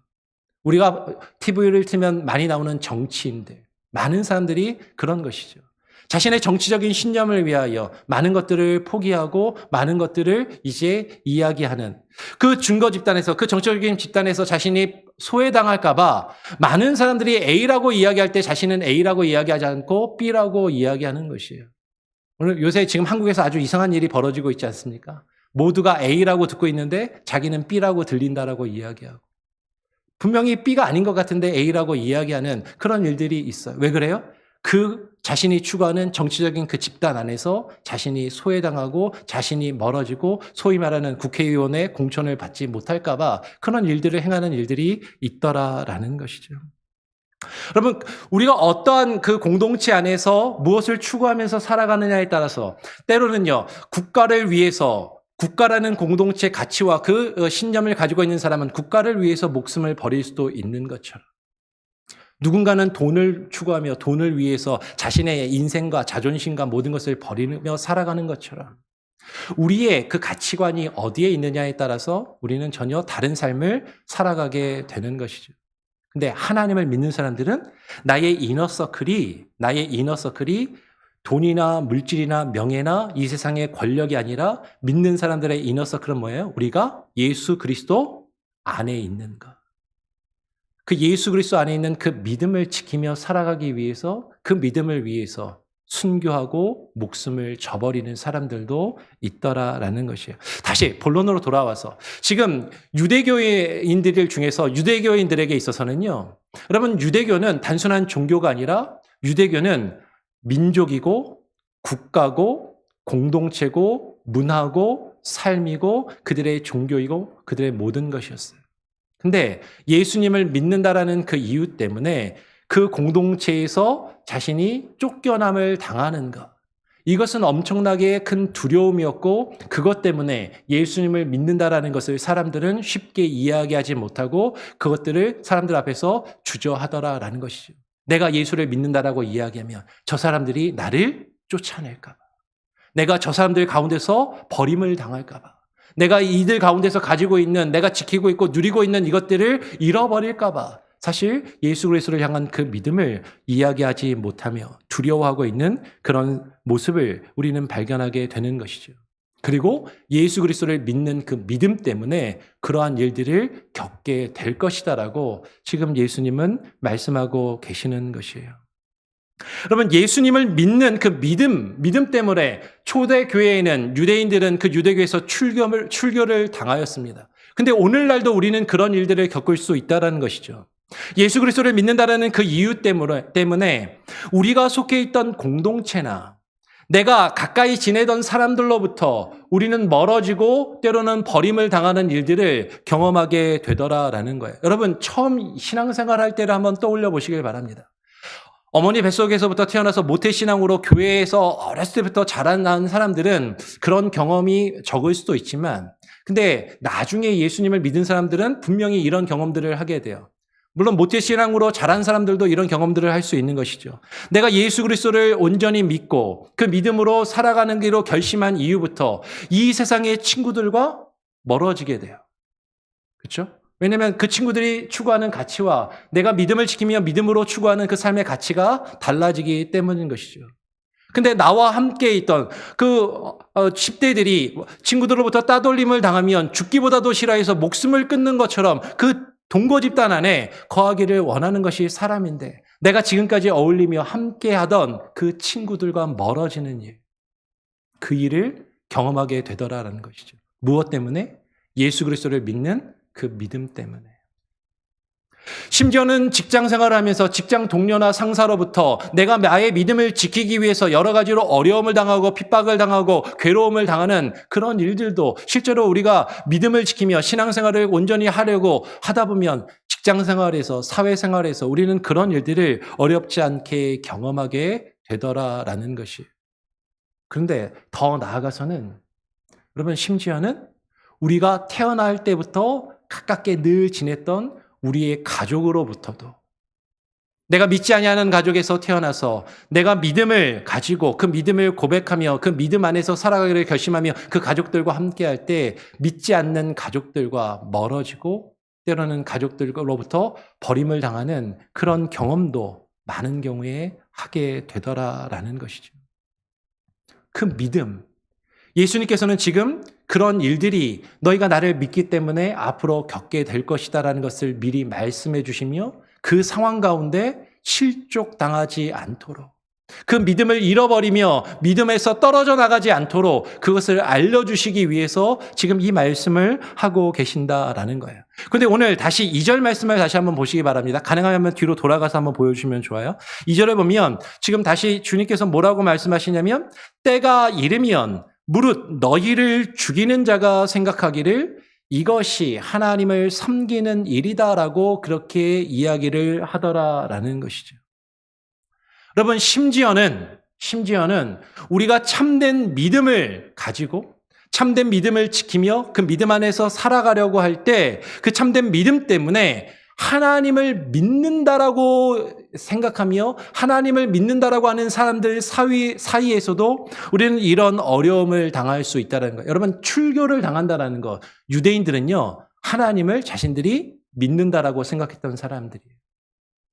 Speaker 1: 우리가 TV를 틀면 많이 나오는 정치인들, 많은 사람들이 그런 것이죠. 자신의 정치적인 신념을 위하여 많은 것들을 포기하고 많은 것들을 이제 이야기하는 그 중거 집단에서, 그 정치적인 집단에서 자신이 소외당할까봐 많은 사람들이 A라고 이야기할 때 자신은 A라고 이야기하지 않고 B라고 이야기하는 것이에요. 오늘 요새 지금 한국에서 아주 이상한 일이 벌어지고 있지 않습니까? 모두가 A라고 듣고 있는데 자기는 B라고 들린다라고 이야기하고, 분명히 B가 아닌 것 같은데 A라고 이야기하는 그런 일들이 있어요. 왜 그래요? 그 자신이 추구하는 정치적인 그 집단 안에서 자신이 소외당하고 자신이 멀어지고 소위 말하는 국회의원의 공천을 받지 못할까 봐 그런 일들을 행하는 일들이 있더라라는 것이죠. 여러분, 우리가 어떠한 그 공동체 안에서 무엇을 추구하면서 살아가느냐에 따라서 때로는요, 국가를 위해서, 국가라는 공동체 가치와 그 신념을 가지고 있는 사람은 국가를 위해서 목숨을 버릴 수도 있는 것처럼, 누군가는 돈을 추구하며 돈을 위해서 자신의 인생과 자존심과 모든 것을 버리며 살아가는 것처럼, 우리의 그 가치관이 어디에 있느냐에 따라서 우리는 전혀 다른 삶을 살아가게 되는 것이죠. 근데 하나님을 믿는 사람들은 나의 이너서클이 돈이나 물질이나 명예나 이 세상의 권력이 아니라, 믿는 사람들의 이너서클은 뭐예요? 우리가 예수 그리스도 안에 있는 것. 그 예수 그리스도 안에 있는 그 믿음을 지키며 살아가기 위해서, 그 믿음을 위해서 순교하고 목숨을 저버리는 사람들도 있더라라는 것이에요. 다시 본론으로 돌아와서, 지금 유대교인들 중에서 유대교인들에게 있어서는요, 여러분, 유대교는 단순한 종교가 아니라 유대교는 민족이고 국가고 공동체고 문화고 삶이고 그들의 종교이고 그들의 모든 것이었어요. 근데 예수님을 믿는다라는 그 이유 때문에 그 공동체에서 자신이 쫓겨남을 당하는 것, 이것은 엄청나게 큰 두려움이었고, 그것 때문에 예수님을 믿는다라는 것을 사람들은 쉽게 이야기하지 못하고 그것들을 사람들 앞에서 주저하더라라는 것이죠. 내가 예수를 믿는다라고 이야기하면 저 사람들이 나를 쫓아낼까 봐, 내가 저 사람들 가운데서 버림을 당할까 봐, 내가 이들 가운데서 가지고 있는, 내가 지키고 있고 누리고 있는 이것들을 잃어버릴까 봐 사실 예수 그리스도를 향한 그 믿음을 이야기하지 못하며 두려워하고 있는 그런 모습을 우리는 발견하게 되는 것이죠. 그리고 예수 그리스도를 믿는 그 믿음 때문에 그러한 일들을 겪게 될 것이다라고 지금 예수님은 말씀하고 계시는 것이에요. 여러분, 예수님을 믿는 그 믿음 때문에 초대 교회에는 유대인들은 그 유대교에서 출교를 당하였습니다. 근데 오늘날도 우리는 그런 일들을 겪을 수 있다는 것이죠. 예수 그리스도를 믿는다라는 그 이유 때문에 우리가 속해 있던 공동체나 내가 가까이 지내던 사람들로부터 우리는 멀어지고 때로는 버림을 당하는 일들을 경험하게 되더라라는 거예요. 여러분, 처음 신앙생활 할 때를 한번 떠올려 보시길 바랍니다. 어머니 뱃속에서부터 태어나서 모태신앙으로 교회에서 어렸을 때부터 자라난 사람들은 그런 경험이 적을 수도 있지만, 근데 나중에 예수님을 믿은 사람들은 분명히 이런 경험들을 하게 돼요. 물론 모태신앙으로 자란 사람들도 이런 경험들을 할 수 있는 것이죠. 내가 예수 그리스도를 온전히 믿고 그 믿음으로 살아가는 길로 결심한 이후부터 이 세상의 친구들과 멀어지게 돼요. 그렇죠? 왜냐하면 그 친구들이 추구하는 가치와 내가 믿음을 지키며 믿음으로 추구하는 그 삶의 가치가 달라지기 때문인 것이죠. 근데 나와 함께 있던 그 10대들이 친구들로부터 따돌림을 당하면 죽기보다도 싫어해서 목숨을 끊는 것처럼 그 동거 집단 안에 거하기를 원하는 것이 사람인데, 내가 지금까지 어울리며 함께 하던 그 친구들과 멀어지는 일, 그 일을 경험하게 되더라라는 것이죠. 무엇 때문에? 예수 그리스도를 믿는 그 믿음 때문에. 심지어는 직장 생활을 하면서 직장 동료나 상사로부터 내가 나의 믿음을 지키기 위해서 여러 가지로 어려움을 당하고 핍박을 당하고 괴로움을 당하는 그런 일들도 실제로 우리가 믿음을 지키며 신앙생활을 온전히 하려고 하다 보면 직장 생활에서 사회생활에서 우리는 그런 일들을 어렵지 않게 경험하게 되더라라는 것이. 그런데 더 나아가서는 여러분 심지어는 우리가 태어날 때부터 가깝게 늘 지냈던 우리의 가족으로부터도 내가 믿지 아니하는 가족에서 태어나서 내가 믿음을 가지고 그 믿음을 고백하며 그 믿음 안에서 살아가기를 결심하며 그 가족들과 함께할 때 믿지 않는 가족들과 멀어지고 때로는 가족들로부터 버림을 당하는 그런 경험도 많은 경우에 하게 되더라라는 것이죠. 그 믿음, 예수님께서는 지금 그런 일들이 너희가 나를 믿기 때문에 앞으로 겪게 될 것이다라는 것을 미리 말씀해 주시며 그 상황 가운데 실족당하지 않도록 그 믿음을 잃어버리며 믿음에서 떨어져 나가지 않도록 그것을 알려주시기 위해서 지금 이 말씀을 하고 계신다라는 거예요. 그런데 오늘 다시 2절 말씀을 다시 한번 보시기 바랍니다. 가능하면 뒤로 돌아가서 한번 보여주시면 좋아요. 2절에 보면 지금 다시 주님께서 뭐라고 말씀하시냐면 때가 이르면 무릇 너희를 죽이는 자가 생각하기를 이것이 하나님을 섬기는 일이다라고 그렇게 이야기를 하더라라는 것이죠. 여러분 심지어는 우리가 참된 믿음을 가지고 참된 믿음을 지키며 그 믿음 안에서 살아가려고 할 때 그 참된 믿음 때문에 하나님을 믿는다라고 생각하며 하나님을 믿는다라고 하는 사람들 사이에서도 우리는 이런 어려움을 당할 수 있다는 거예요. 여러분 출교를 당한다라는 거 유대인들은요 하나님을 자신들이 믿는다라고 생각했던 사람들이에요.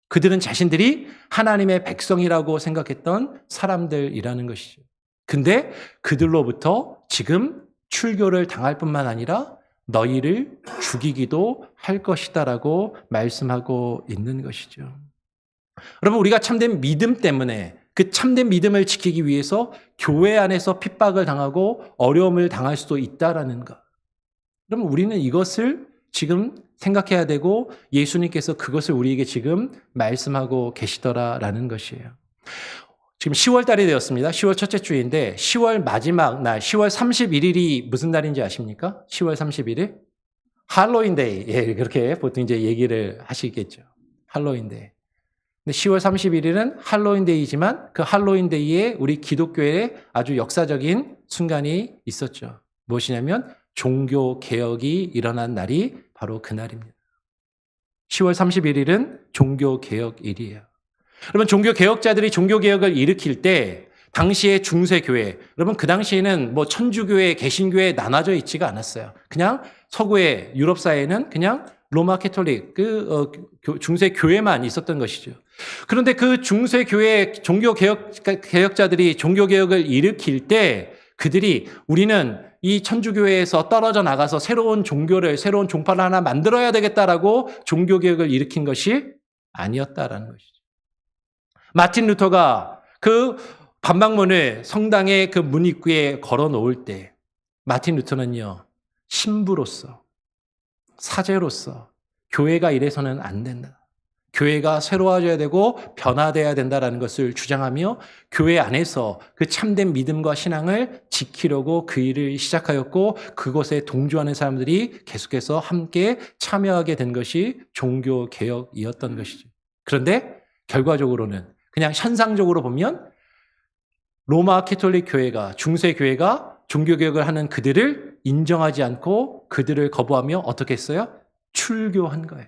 Speaker 1: 그들은 자신들이 하나님의 백성이라고 생각했던 사람들이라는 것이죠. 근데 그들로부터 지금 출교를 당할 뿐만 아니라 너희를 죽이기도 할 것이다라고 말씀하고 있는 것이죠. 여러분 우리가 참된 믿음 때문에 그 참된 믿음을 지키기 위해서 교회 안에서 핍박을 당하고 어려움을 당할 수도 있다라는 것. 그럼 우리는 이것을 지금 생각해야 되고 예수님께서 그것을 우리에게 지금 말씀하고 계시더라라는 것이에요. 지금 10월 달이 되었습니다. 10월 첫째 주인데 10월 마지막 날 10월 31일이 무슨 날인지 아십니까? 10월 31일? 할로윈데이. 예, 그렇게 보통 이제 얘기를 하시겠죠. 할로윈데이. 근데 10월 31일은 할로윈데이지만 그 할로윈데이에 우리 기독교에 아주 역사적인 순간이 있었죠. 무엇이냐면 종교 개혁이 일어난 날이 바로 그날입니다. 10월 31일은 종교 개혁일이에요. 여러분 종교 개혁자들이 종교 개혁을 일으킬 때 당시의 중세교회, 여러분 그 당시에는 뭐 천주교회, 개신교회 나눠져 있지가 않았어요. 그냥 서구의 유럽 사회에는 그냥 로마 캐톨릭 중세 교회만 있었던 것이죠. 그런데 그 중세 교회 종교 개혁자들이 종교 개혁을 일으킬 때 그들이 우리는 이 천주교회에서 떨어져 나가서 새로운 종파를 하나 만들어야 되겠다라고 종교 개혁을 일으킨 것이 아니었다라는 것이죠. 마틴 루터가 그 반박문을 성당의 그 문 입구에 걸어 놓을 때 마틴 루터는요, 신부로서, 사제로서 교회가 이래서는 안 된다. 교회가 새로워져야 되고 변화되어야 된다는 것을 주장하며 교회 안에서 그 참된 믿음과 신앙을 지키려고 그 일을 시작하였고 그것에 동조하는 사람들이 계속해서 함께 참여하게 된 것이 종교개혁이었던 것이죠. 그런데 결과적으로는 그냥 현상적으로 보면 로마 캐톨릭 교회가 중세교회가 종교개혁을 하는 그들을 인정하지 않고 그들을 거부하며 어떻게 했어요? 출교한 거예요.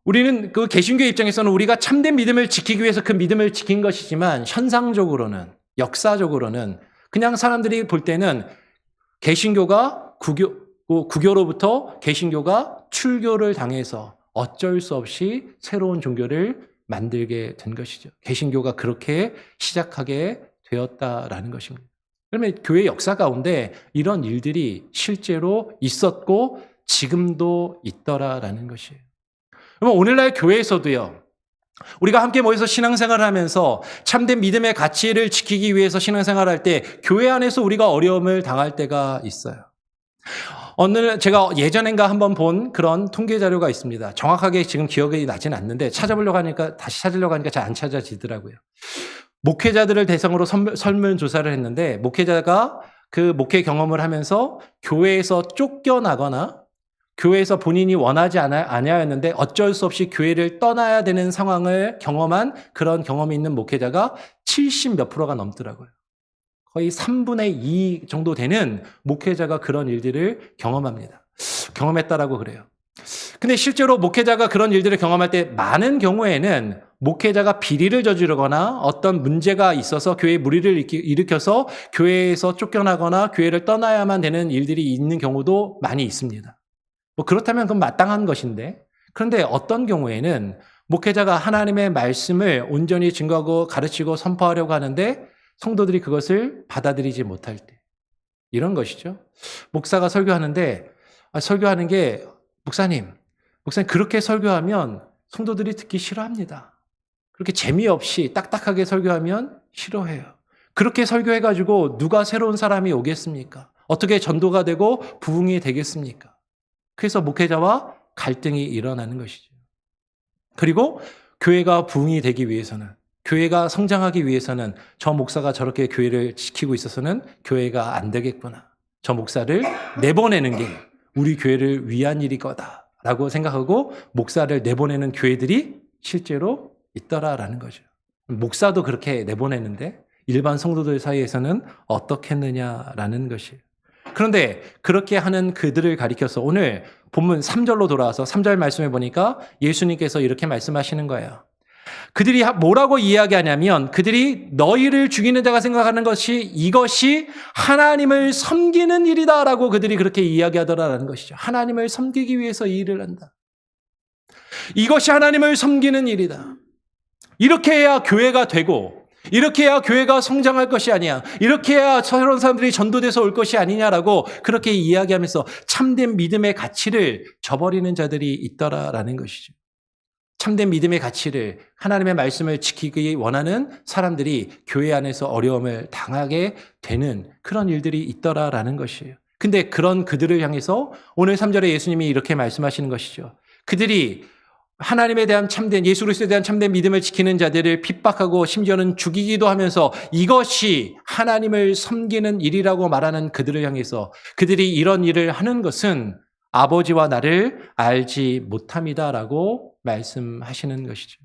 Speaker 1: 우리는 그 개신교 입장에서는 우리가 참된 믿음을 지키기 위해서 그 믿음을 지킨 것이지만 현상적으로는 역사적으로는 그냥 사람들이 볼 때는 개신교가 구교로부터 개신교가 출교를 당해서 어쩔 수 없이 새로운 종교를 만들게 된 것이죠. 개신교가 그렇게 시작하게 되었다라는 것입니다. 그러면 교회 역사 가운데 이런 일들이 실제로 있었고 지금도 있더라라는 것이에요. 그러면 오늘날 교회에서도요. 우리가 함께 모여서 신앙생활을 하면서 참된 믿음의 가치를 지키기 위해서 신앙생활을 할 때 교회 안에서 우리가 어려움을 당할 때가 있어요. 오늘 제가 예전엔가 한번 본 그런 통계 자료가 있습니다. 정확하게 지금 기억이 나진 않는데 다시 찾으려고 하니까 잘 안 찾아지더라고요. 목회자들을 대상으로 설문조사를 했는데 목회자가 그 목회 경험을 하면서 교회에서 쫓겨나거나 교회에서 본인이 원하지 아니하였는데 어쩔 수 없이 교회를 떠나야 되는 상황을 경험한 그런 경험이 있는 목회자가 70 몇 %가 넘더라고요. 거의 3분의 2 정도 되는 목회자가 그런 일들을 경험했다라고 그래요. 근데 실제로 목회자가 그런 일들을 경험할 때 많은 경우에는 목회자가 비리를 저지르거나 어떤 문제가 있어서 교회에 무리를 일으켜서 교회에서 쫓겨나거나 교회를 떠나야만 되는 일들이 있는 경우도 많이 있습니다. 그렇다면 그건 마땅한 것인데, 그런데 어떤 경우에는 목회자가 하나님의 말씀을 온전히 증거하고 가르치고 선포하려고 하는데 성도들이 그것을 받아들이지 못할 때, 이런 것이죠. 목사가 설교하는데 설교하는 게 목사님 그렇게 설교하면 성도들이 듣기 싫어합니다. 그렇게 재미없이 딱딱하게 설교하면 싫어해요. 그렇게 설교해가지고 누가 새로운 사람이 오겠습니까? 어떻게 전도가 되고 부흥이 되겠습니까? 그래서 목회자와 갈등이 일어나는 것이죠. 그리고 교회가 부흥이 되기 위해서는, 교회가 성장하기 위해서는 저 목사가 저렇게 교회를 지키고 있어서는 교회가 안 되겠구나. 저 목사를 내보내는 게 우리 교회를 위한 일일 거다라고 생각하고 목사를 내보내는 교회들이 실제로 있더라라는 거죠. 목사도 그렇게 내보내는데 일반 성도들 사이에서는 어떻게 했느냐라는 것이에요. 그런데 그렇게 하는 그들을 가리켜서 오늘 본문 3절로 돌아와서 3절 말씀해 보니까 예수님께서 이렇게 말씀하시는 거예요. 그들이 뭐라고 이야기하냐면 그들이 너희를 죽이는 자가 생각하는 것이 이것이 하나님을 섬기는 일이다라고 그들이 그렇게 이야기하더라라는 것이죠. 하나님을 섬기기 위해서 이 일을 한다. 이것이 하나님을 섬기는 일이다. 이렇게 해야 교회가 되고 이렇게 해야 교회가 성장할 것이 아니야. 이렇게 해야 새로운 사람들이 전도돼서 올 것이 아니냐라고 그렇게 이야기하면서 참된 믿음의 가치를 저버리는 자들이 있더라라는 것이죠. 참된 믿음의 가치를, 하나님의 말씀을 지키기 원하는 사람들이 교회 안에서 어려움을 당하게 되는 그런 일들이 있더라라는 것이에요. 근데 그런 그들을 향해서 오늘 3절에 예수님이 이렇게 말씀하시는 것이죠. 그들이 하나님에 대한 참된, 예수 그리스도에 대한 참된 믿음을 지키는 자들을 핍박하고 심지어는 죽이기도 하면서 이것이 하나님을 섬기는 일이라고 말하는 그들을 향해서 그들이 이런 일을 하는 것은 아버지와 나를 알지 못함이다라고 말씀하시는 것이죠.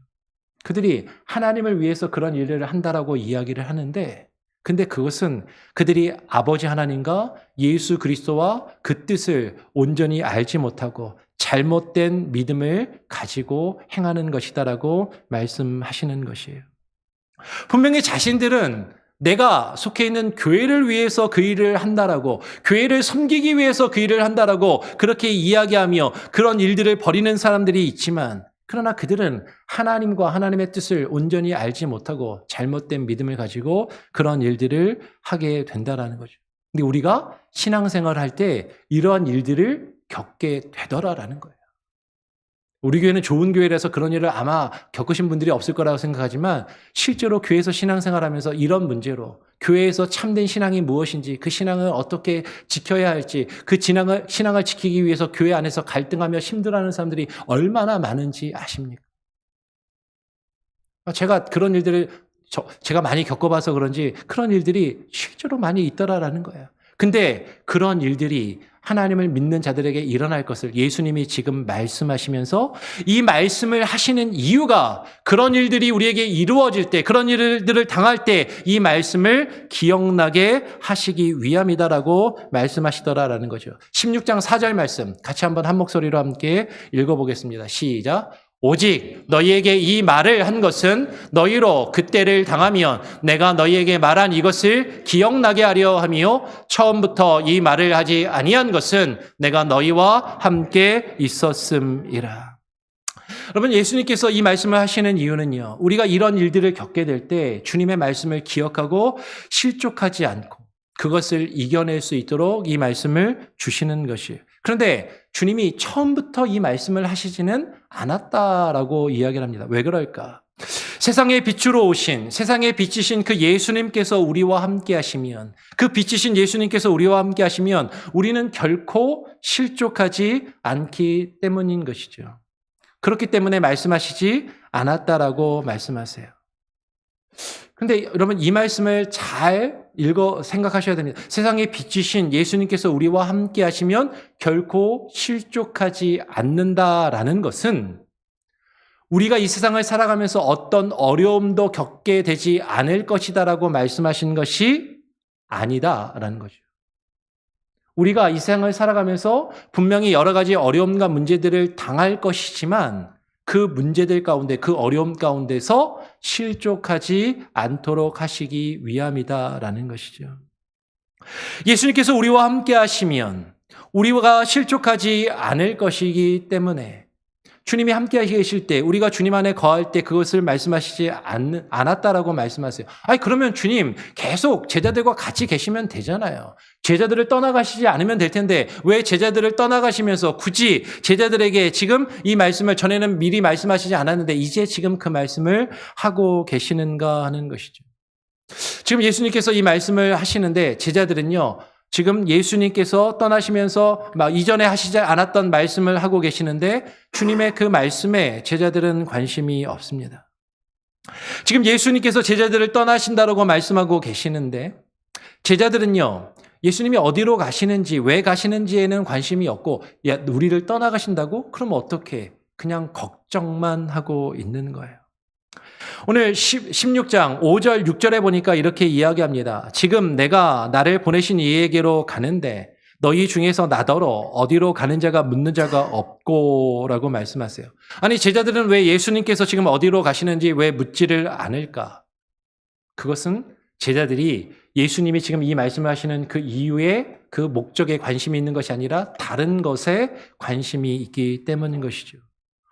Speaker 1: 그들이 하나님을 위해서 그런 일을 한다라고 이야기를 하는데, 근데 그것은 그들이 아버지 하나님과 예수 그리스도와 그 뜻을 온전히 알지 못하고 잘못된 믿음을 가지고 행하는 것이다라고 말씀하시는 것이에요. 분명히 자신들은 내가 속해 있는 교회를 위해서 그 일을 한다라고, 교회를 섬기기 위해서 그 일을 한다라고 그렇게 이야기하며 그런 일들을 벌이는 사람들이 있지만, 그러나 그들은 하나님과 하나님의 뜻을 온전히 알지 못하고 잘못된 믿음을 가지고 그런 일들을 하게 된다라는 거죠. 근데 우리가 신앙생활을 할 때 이러한 일들을 겪게 되더라라는 거예요. 우리 교회는 좋은 교회라서 그런 일을 아마 겪으신 분들이 없을 거라고 생각하지만 실제로 교회에서 신앙생활하면서 이런 문제로 교회에서 참된 신앙이 무엇인지, 그 신앙을 어떻게 지켜야 할지, 그 신앙을 지키기 위해서 교회 안에서 갈등하며 힘들어하는 사람들이 얼마나 많은지 아십니까? 제가 그런 일들을 제가 많이 겪어봐서 그런지 그런 일들이 실제로 많이 있더라라는 거예요. 근데 그런 일들이 하나님을 믿는 자들에게 일어날 것을 예수님이 지금 말씀하시면서 이 말씀을 하시는 이유가 그런 일들이 우리에게 이루어질 때, 그런 일들을 당할 때 이 말씀을 기억나게 하시기 위함이다라고 말씀하시더라라는 거죠. 16장 4절 말씀 같이 한번 한 목소리로 함께 읽어보겠습니다. 시작. 오직 너희에게 이 말을 한 것은 너희로 그때를 당하면 내가 너희에게 말한 이것을 기억나게 하려 함이요 처음부터 이 말을 하지 아니한 것은 내가 너희와 함께 있었음이라. 여러분, 예수님께서 이 말씀을 하시는 이유는요, 우리가 이런 일들을 겪게 될 때 주님의 말씀을 기억하고 실족하지 않고 그것을 이겨낼 수 있도록 이 말씀을 주시는 것이에요. 그런데 주님이 처음부터 이 말씀을 하시지는 않았다라고 이야기를 합니다. 왜 그럴까? 세상의 빛으로 오신, 세상의 빛이신 그 예수님께서 우리와 함께 하시면, 그 빛이신 예수님께서 우리와 함께 하시면 우리는 결코 실족하지 않기 때문인 것이죠. 그렇기 때문에 말씀하시지 않았다라고 말씀하세요. 근데 여러분 이 말씀을 잘 생각하셔야 됩니다. 세상의 빛이신 예수님께서 우리와 함께 하시면 결코 실족하지 않는다라는 것은 우리가 이 세상을 살아가면서 어떤 어려움도 겪게 되지 않을 것이다라고 말씀하신 것이 아니다라는 거죠. 우리가 이 세상을 살아가면서 분명히 여러 가지 어려움과 문제들을 당할 것이지만 그 문제들 가운데, 그 어려움 가운데서 실족하지 않도록 하시기 위함이다라는 것이죠. 예수님께서 우리와 함께 하시면 우리가 실족하지 않을 것이기 때문에 주님이 함께 계실 때, 우리가 주님 안에 거할 때 그것을 말씀하시지 않았다라고 말씀하세요. 아니, 그러면 주님 계속 제자들과 같이 계시면 되잖아요. 제자들을 떠나가시지 않으면 될 텐데 왜 제자들을 떠나가시면서 굳이 제자들에게 지금 이 말씀을 전에는 미리 말씀하시지 않았는데 이제 지금 그 말씀을 하고 계시는가 하는 것이죠. 지금 예수님께서 이 말씀을 하시는데 제자들은요, 지금 예수님께서 떠나시면서 이전에 하시지 않았던 말씀을 하고 계시는데 주님의 그 말씀에 제자들은 관심이 없습니다. 지금 예수님께서 제자들을 떠나신다라고 말씀하고 계시는데 제자들은요, 예수님이 어디로 가시는지, 왜 가시는지에는 관심이 없고, 야, 우리를 떠나가신다고? 그럼 어떻게? 그냥 걱정만 하고 있는 거예요. 오늘 16장 5절 6절에 보니까 이렇게 이야기합니다. 지금 내가 나를 보내신 이에게로 가는데 너희 중에서 나더러 어디로 가는 자가 묻는 자가 없고 라고 말씀하세요. 아니 제자들은 왜 예수님께서 지금 어디로 가시는지 왜 묻지를 않을까? 그것은 제자들이 예수님이 지금 이 말씀을 하시는 그 이유에 그 목적에 관심이 있는 것이 아니라 다른 것에 관심이 있기 때문인 것이죠.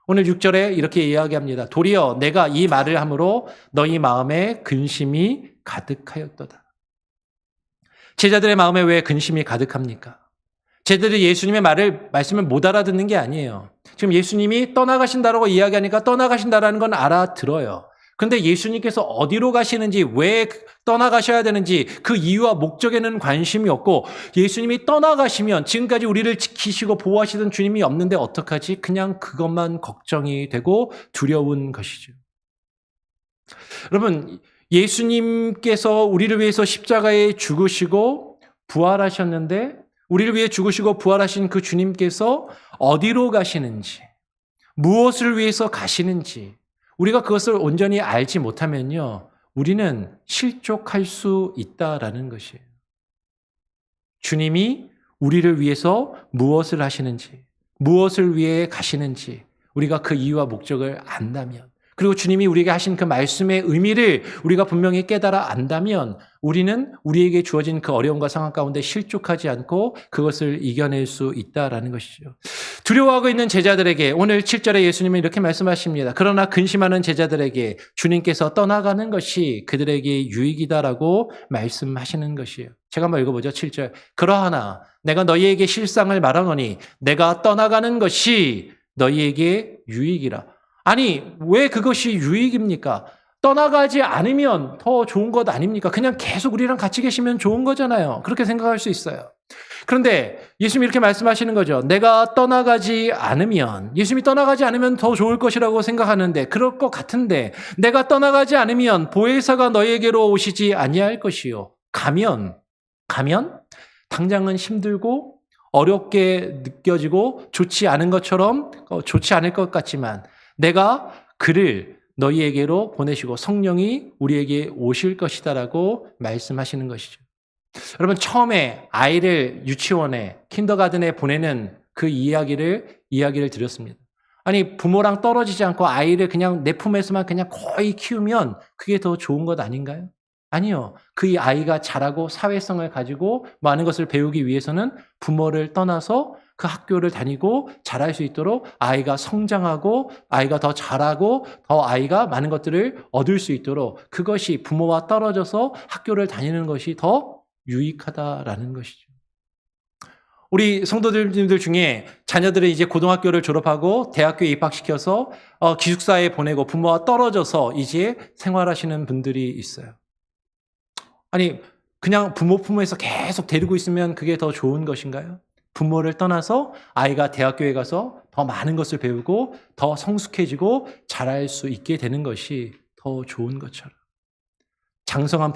Speaker 1: 오늘 6절에 이렇게 이야기합니다. 도리어 내가 이 말을 함으로 너희 마음에 근심이 가득하였도다. 제자들의 마음에 왜 근심이 가득합니까? 제자들이 예수님의 말씀을 못 알아듣는 게 아니에요. 지금 예수님이 떠나가신다라고 이야기하니까 떠나가신다라는 건 알아들어요. 그런데 예수님께서 어디로 가시는지, 왜 떠나가셔야 되는지 그 이유와 목적에는 관심이 없고 예수님이 떠나가시면 지금까지 우리를 지키시고 보호하시던 주님이 없는데 어떡하지? 그냥 그것만 걱정이 되고 두려운 것이죠. 여러분, 예수님께서 우리를 위해서 십자가에 죽으시고 부활하셨는데 우리를 위해 죽으시고 부활하신 그 주님께서 어디로 가시는지, 무엇을 위해서 가시는지 우리가 그것을 온전히 알지 못하면요, 우리는 실족할 수 있다라는 것이에요. 주님이 우리를 위해서 무엇을 하시는지, 무엇을 위해 가시는지 우리가 그 이유와 목적을 안다면, 그리고 주님이 우리에게 하신 그 말씀의 의미를 우리가 분명히 깨달아 안다면 우리는 우리에게 주어진 그 어려움과 상황 가운데 실족하지 않고 그것을 이겨낼 수 있다라는 것이죠. 두려워하고 있는 제자들에게 오늘 7절에 예수님은 이렇게 말씀하십니다. 그러나 근심하는 제자들에게 주님께서 떠나가는 것이 그들에게 유익이다라고 말씀하시는 것이에요. 제가 한번 읽어보죠. 7절. 그러하나 내가 너희에게 실상을 말하노니 내가 떠나가는 것이 너희에게 유익이라. 아니, 왜 그것이 유익입니까? 떠나가지 않으면 더 좋은 것 아닙니까? 그냥 계속 우리랑 같이 계시면 좋은 거잖아요. 그렇게 생각할 수 있어요. 그런데 예수님이 이렇게 말씀하시는 거죠. 내가 떠나가지 않으면, 예수님이 떠나가지 않으면 더 좋을 것이라고 생각하는데, 그럴 것 같은데, 내가 떠나가지 않으면 보혜사가 너희에게로 오시지 아니할 것이요. 가면 당장은 힘들고 어렵게 느껴지고 좋지 않은 것처럼 좋지 않을 것 같지만 내가 그를 너희에게로 보내시고 성령이 우리에게 오실 것이다라고 말씀하시는 것이죠. 여러분, 처음에 아이를 유치원에, 킨더가든에 보내는 그 이야기를 드렸습니다. 아니, 부모랑 떨어지지 않고 아이를 그냥 내 품에서만 그냥 거의 키우면 그게 더 좋은 것 아닌가요? 아니요. 그 아이가 자라고 사회성을 가지고 많은 것을 배우기 위해서는 부모를 떠나서 그 학교를 다니고 잘할 수 있도록 아이가 성장하고 아이가 더 잘하고 더 아이가 많은 것들을 얻을 수 있도록 그것이 부모와 떨어져서 학교를 다니는 것이 더 유익하다라는 것이죠. 우리 성도들님들 중에 자녀들을 이제 고등학교를 졸업하고 대학교에 입학시켜서 기숙사에 보내고 부모와 떨어져서 이제 생활하시는 분들이 있어요. 아니, 그냥 부모 품에서 계속 데리고 있으면 그게 더 좋은 것인가요? 부모를 떠나서 아이가 대학교에 가서 더 많은 것을 배우고 더 성숙해지고 잘할 수 있게 되는 것이 더 좋은 것처럼. 장성한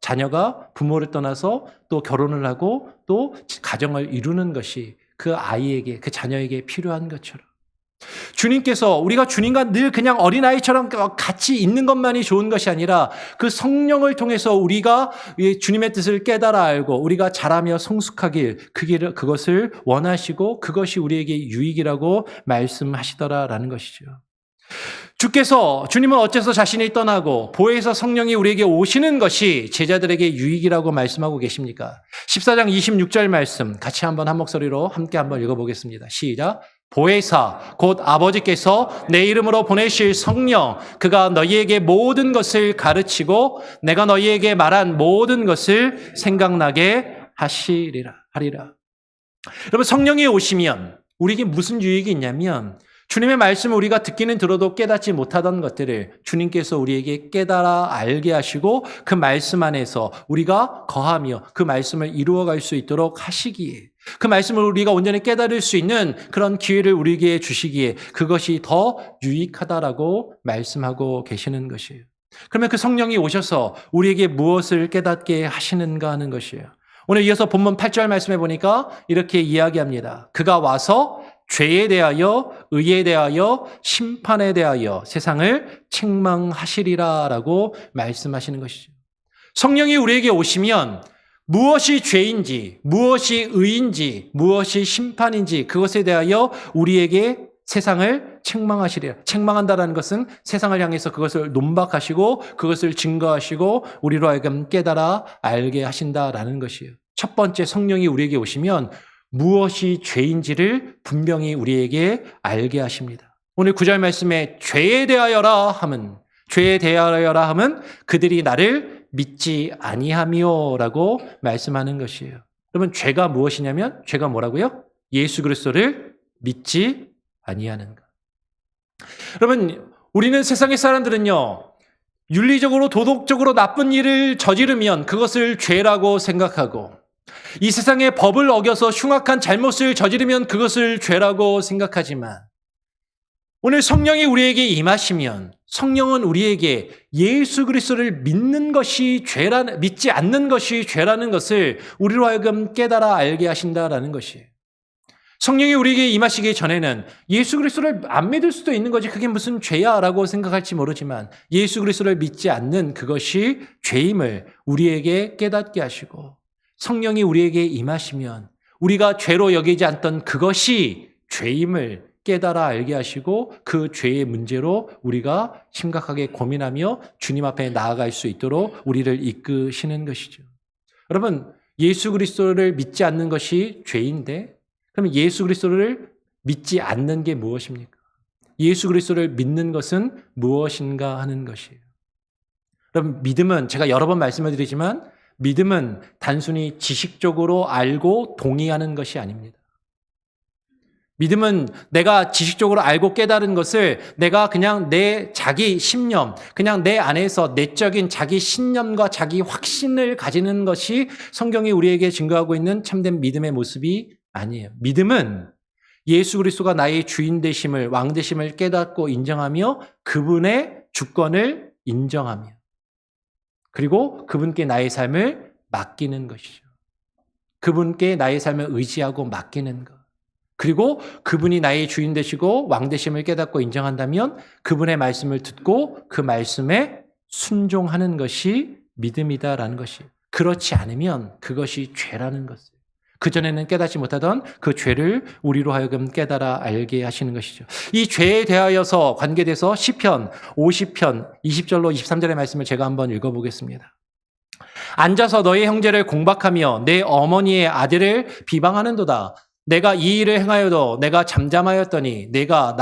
Speaker 1: 자녀가 부모를 떠나서 또 결혼을 하고 또 가정을 이루는 것이 그 아이에게, 그 자녀에게 필요한 것처럼. 주님께서 우리가 주님과 늘 그냥 어린아이처럼 같이 있는 것만이 좋은 것이 아니라 그 성령을 통해서 우리가 주님의 뜻을 깨달아 알고 우리가 자라며 성숙하길 그것을 원하시고 그것이 우리에게 유익이라고 말씀하시더라라는 것이죠. 주님은 어째서 자신이 떠나고 보혜사 성령이 우리에게 오시는 것이 제자들에게 유익이라고 말씀하고 계십니까? 14장 26절 말씀 같이 한번 한 목소리로 함께 한번 읽어보겠습니다. 시작. 보혜사 곧 아버지께서 내 이름으로 보내실 성령 그가 너희에게 모든 것을 가르치고 내가 너희에게 말한 모든 것을 생각나게 하리라. 여러분, 성령이 오시면 우리에게 무슨 유익이 있냐면 주님의 말씀을 우리가 듣기는 들어도 깨닫지 못하던 것들을 주님께서 우리에게 깨달아 알게 하시고 그 말씀 안에서 우리가 거하며 그 말씀을 이루어갈 수 있도록 하시기에, 그 말씀을 우리가 온전히 깨달을 수 있는 그런 기회를 우리에게 주시기에 그것이 더 유익하다라고 말씀하고 계시는 것이에요. 그러면 그 성령이 오셔서 우리에게 무엇을 깨닫게 하시는가 하는 것이에요. 오늘 이어서 본문 8절 말씀해 보니까 이렇게 이야기합니다. 그가 와서 죄에 대하여, 의에 대하여, 심판에 대하여 세상을 책망하시리라라고 말씀하시는 것이죠. 성령이 우리에게 오시면 무엇이 죄인지, 무엇이 의인지, 무엇이 심판인지 그것에 대하여 우리에게 세상을 책망하시리라. 책망한다라는 것은 세상을 향해서 그것을 논박하시고 그것을 증거하시고 우리로 하여금 깨달아 알게 하신다라는 것이에요. 첫 번째, 성령이 우리에게 오시면 무엇이 죄인지를 분명히 우리에게 알게 하십니다. 오늘 9절 말씀에 죄에 대하여라 함은 그들이 나를 믿지 아니하며라고 말씀하는 것이에요. 여러분, 죄가 무엇이냐면 죄가 뭐라고요? 예수 그리스도를 믿지 아니하는 것. 여러분, 우리는 세상의 사람들은요, 윤리적으로 도덕적으로 나쁜 일을 저지르면 그것을 죄라고 생각하고 이 세상의 법을 어겨서 흉악한 잘못을 저지르면 그것을 죄라고 생각하지만 오늘 성령이 우리에게 임하시면 성령은 우리에게 예수 그리스도를 믿지 않는 것이 죄라는 것을 우리로 하여금 깨달아 알게 하신다라는 것이에요. 성령이 우리에게 임하시기 전에는 예수 그리스도를 안 믿을 수도 있는 거지 그게 무슨 죄야라고 생각할지 모르지만 예수 그리스도를 믿지 않는 그것이 죄임을 우리에게 깨닫게 하시고 성령이 우리에게 임하시면 우리가 죄로 여기지 않던 그것이 죄임을 깨달아 알게 하시고 그 죄의 문제로 우리가 심각하게 고민하며 주님 앞에 나아갈 수 있도록 우리를 이끄시는 것이죠. 여러분, 예수 그리스도를 믿지 않는 것이 죄인데 그럼 예수 그리스도를 믿지 않는 게 무엇입니까? 예수 그리스도를 믿는 것은 무엇인가 하는 것이에요. 여러분, 믿음은 제가 여러 번 말씀을 드리지만 믿음은 단순히 지식적으로 알고 동의하는 것이 아닙니다. 믿음은 내가 지식적으로 알고 깨달은 것을 내가 그냥 내 자기 신념, 그냥 내 안에서 내적인 자기 신념과 자기 확신을 가지는 것이 성경이 우리에게 증거하고 있는 참된 믿음의 모습이 아니에요. 믿음은 예수 그리스도가 나의 주인 되심을, 왕 되심을 깨닫고 인정하며 그분의 주권을 인정하며 그리고 그분께 나의 삶을 맡기는 것이죠. 그분께 나의 삶을 의지하고 맡기는 것. 그리고 그분이 나의 주인 되시고 왕 되심을 깨닫고 인정한다면 그분의 말씀을 듣고 그 말씀에 순종하는 것이 믿음이다라는 것이. 그렇지 않으면 그것이 죄라는 것이에요. 그전에는 깨닫지 못하던 그 죄를 우리로 하여금 깨달아 알게 하시는 것이죠. 이 죄에 대하여서 관계돼서 시편 50편 20절로 23절의 말씀을 제가 한번 읽어보겠습니다. 앉아서 너의 형제를 공박하며 내 어머니의 아들을 비방하는도다. 내가 이 일을 행하여도 내가 잠잠하였더니 내가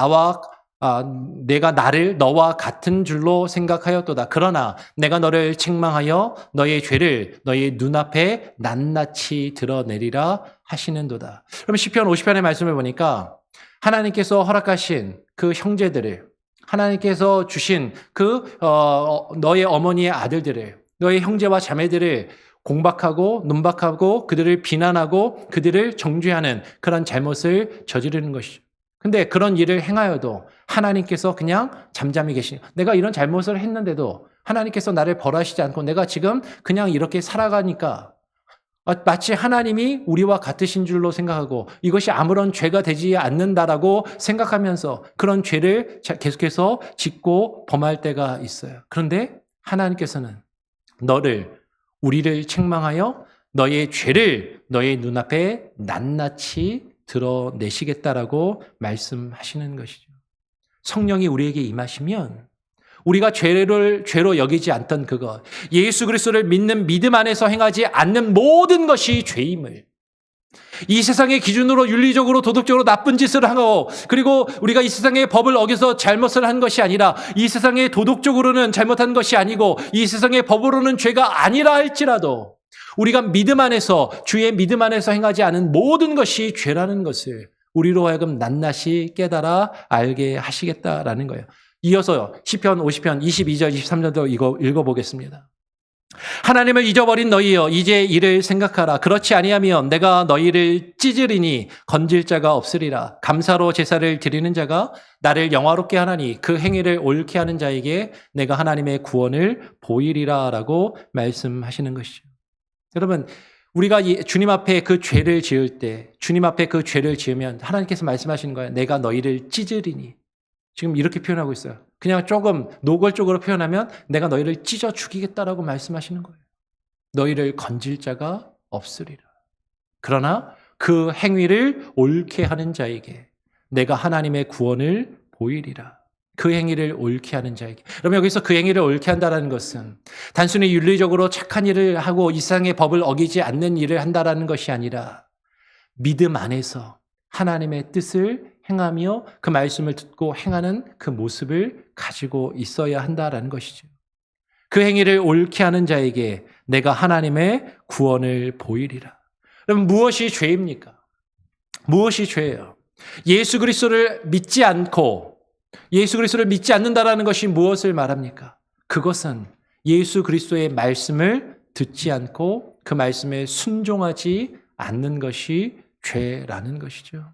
Speaker 1: 나를 너와 같은 줄로 생각하였도다. 그러나 내가 너를 책망하여 너의 죄를 너의 눈앞에 낱낱이 드러내리라 하시는도다. 그러면 시편 50편의 말씀을 보니까 하나님께서 허락하신 그 형제들을, 하나님께서 주신 너의 어머니의 아들들을, 너의 형제와 자매들을 공박하고 논박하고 그들을 비난하고 그들을 정죄하는 그런 잘못을 저지르는 것이죠. 근데 그런 일을 행하여도 하나님께서 그냥 잠잠히 계시는, 내가 이런 잘못을 했는데도 하나님께서 나를 벌하시지 않고 내가 지금 그냥 이렇게 살아가니까 마치 하나님이 우리와 같으신 줄로 생각하고 이것이 아무런 죄가 되지 않는다라고 생각하면서 그런 죄를 계속해서 짓고 범할 때가 있어요. 그런데 하나님께서는 우리를 책망하여 너의 죄를 너의 눈앞에 낱낱이 드러내시겠다라고 말씀하시는 것이죠. 성령이 우리에게 임하시면 우리가 죄로 여기지 않던 그것, 예수 그리스도를 믿는 믿음 안에서 행하지 않는 모든 것이 죄임을, 이 세상의 기준으로 윤리적으로 도덕적으로 나쁜 짓을 하고, 그리고 우리가 이 세상의 법을 어겨서 잘못을 한 것이 아니라 이 세상의 도덕적으로는 잘못한 것이 아니고 이 세상의 법으로는 죄가 아니라 할지라도 우리가 믿음 안에서, 주의 믿음 안에서 행하지 않은 모든 것이 죄라는 것을 우리로 하여금 낱낱이 깨달아 알게 하시겠다라는 거예요. 이어서 시편 50편 22절 23절도 이거 읽어보겠습니다. 하나님을 잊어버린 너희여 이제 이를 생각하라. 그렇지 아니하면 내가 너희를 찢으리니 건질 자가 없으리라. 감사로 제사를 드리는 자가 나를 영화롭게 하나니 그 행위를 옳게 하는 자에게 내가 하나님의 구원을 보이리라 라고 말씀하시는 것이죠. 여러분, 우리가 주님 앞에 그 죄를 지을 때, 주님 앞에 그 죄를 지으면 하나님께서 말씀하시는 거예요. 내가 너희를 찢으리니. 지금 이렇게 표현하고 있어요. 그냥 조금 노골적으로 표현하면 내가 너희를 찢어 죽이겠다라고 말씀하시는 거예요. 너희를 건질 자가 없으리라. 그러나 그 행위를 옳게 하는 자에게 내가 하나님의 구원을 보이리라. 그 행위를 옳게 하는 자에게. 그러면 여기서 그 행위를 옳게 한다는 것은 단순히 윤리적으로 착한 일을 하고 이 세상의 법을 어기지 않는 일을 한다라는 것이 아니라 믿음 안에서 하나님의 뜻을 행하며 그 말씀을 듣고 행하는 그 모습을 가지고 있어야 한다라는 것이죠. 그 행위를 옳게 하는 자에게 내가 하나님의 구원을 보이리라. 그럼 무엇이 죄입니까? 무엇이 죄예요? 예수 그리스도를 믿지 않는다라는 것이 무엇을 말합니까? 그것은 예수 그리스도의 말씀을 듣지 않고 그 말씀에 순종하지 않는 것이 죄라는 것이죠.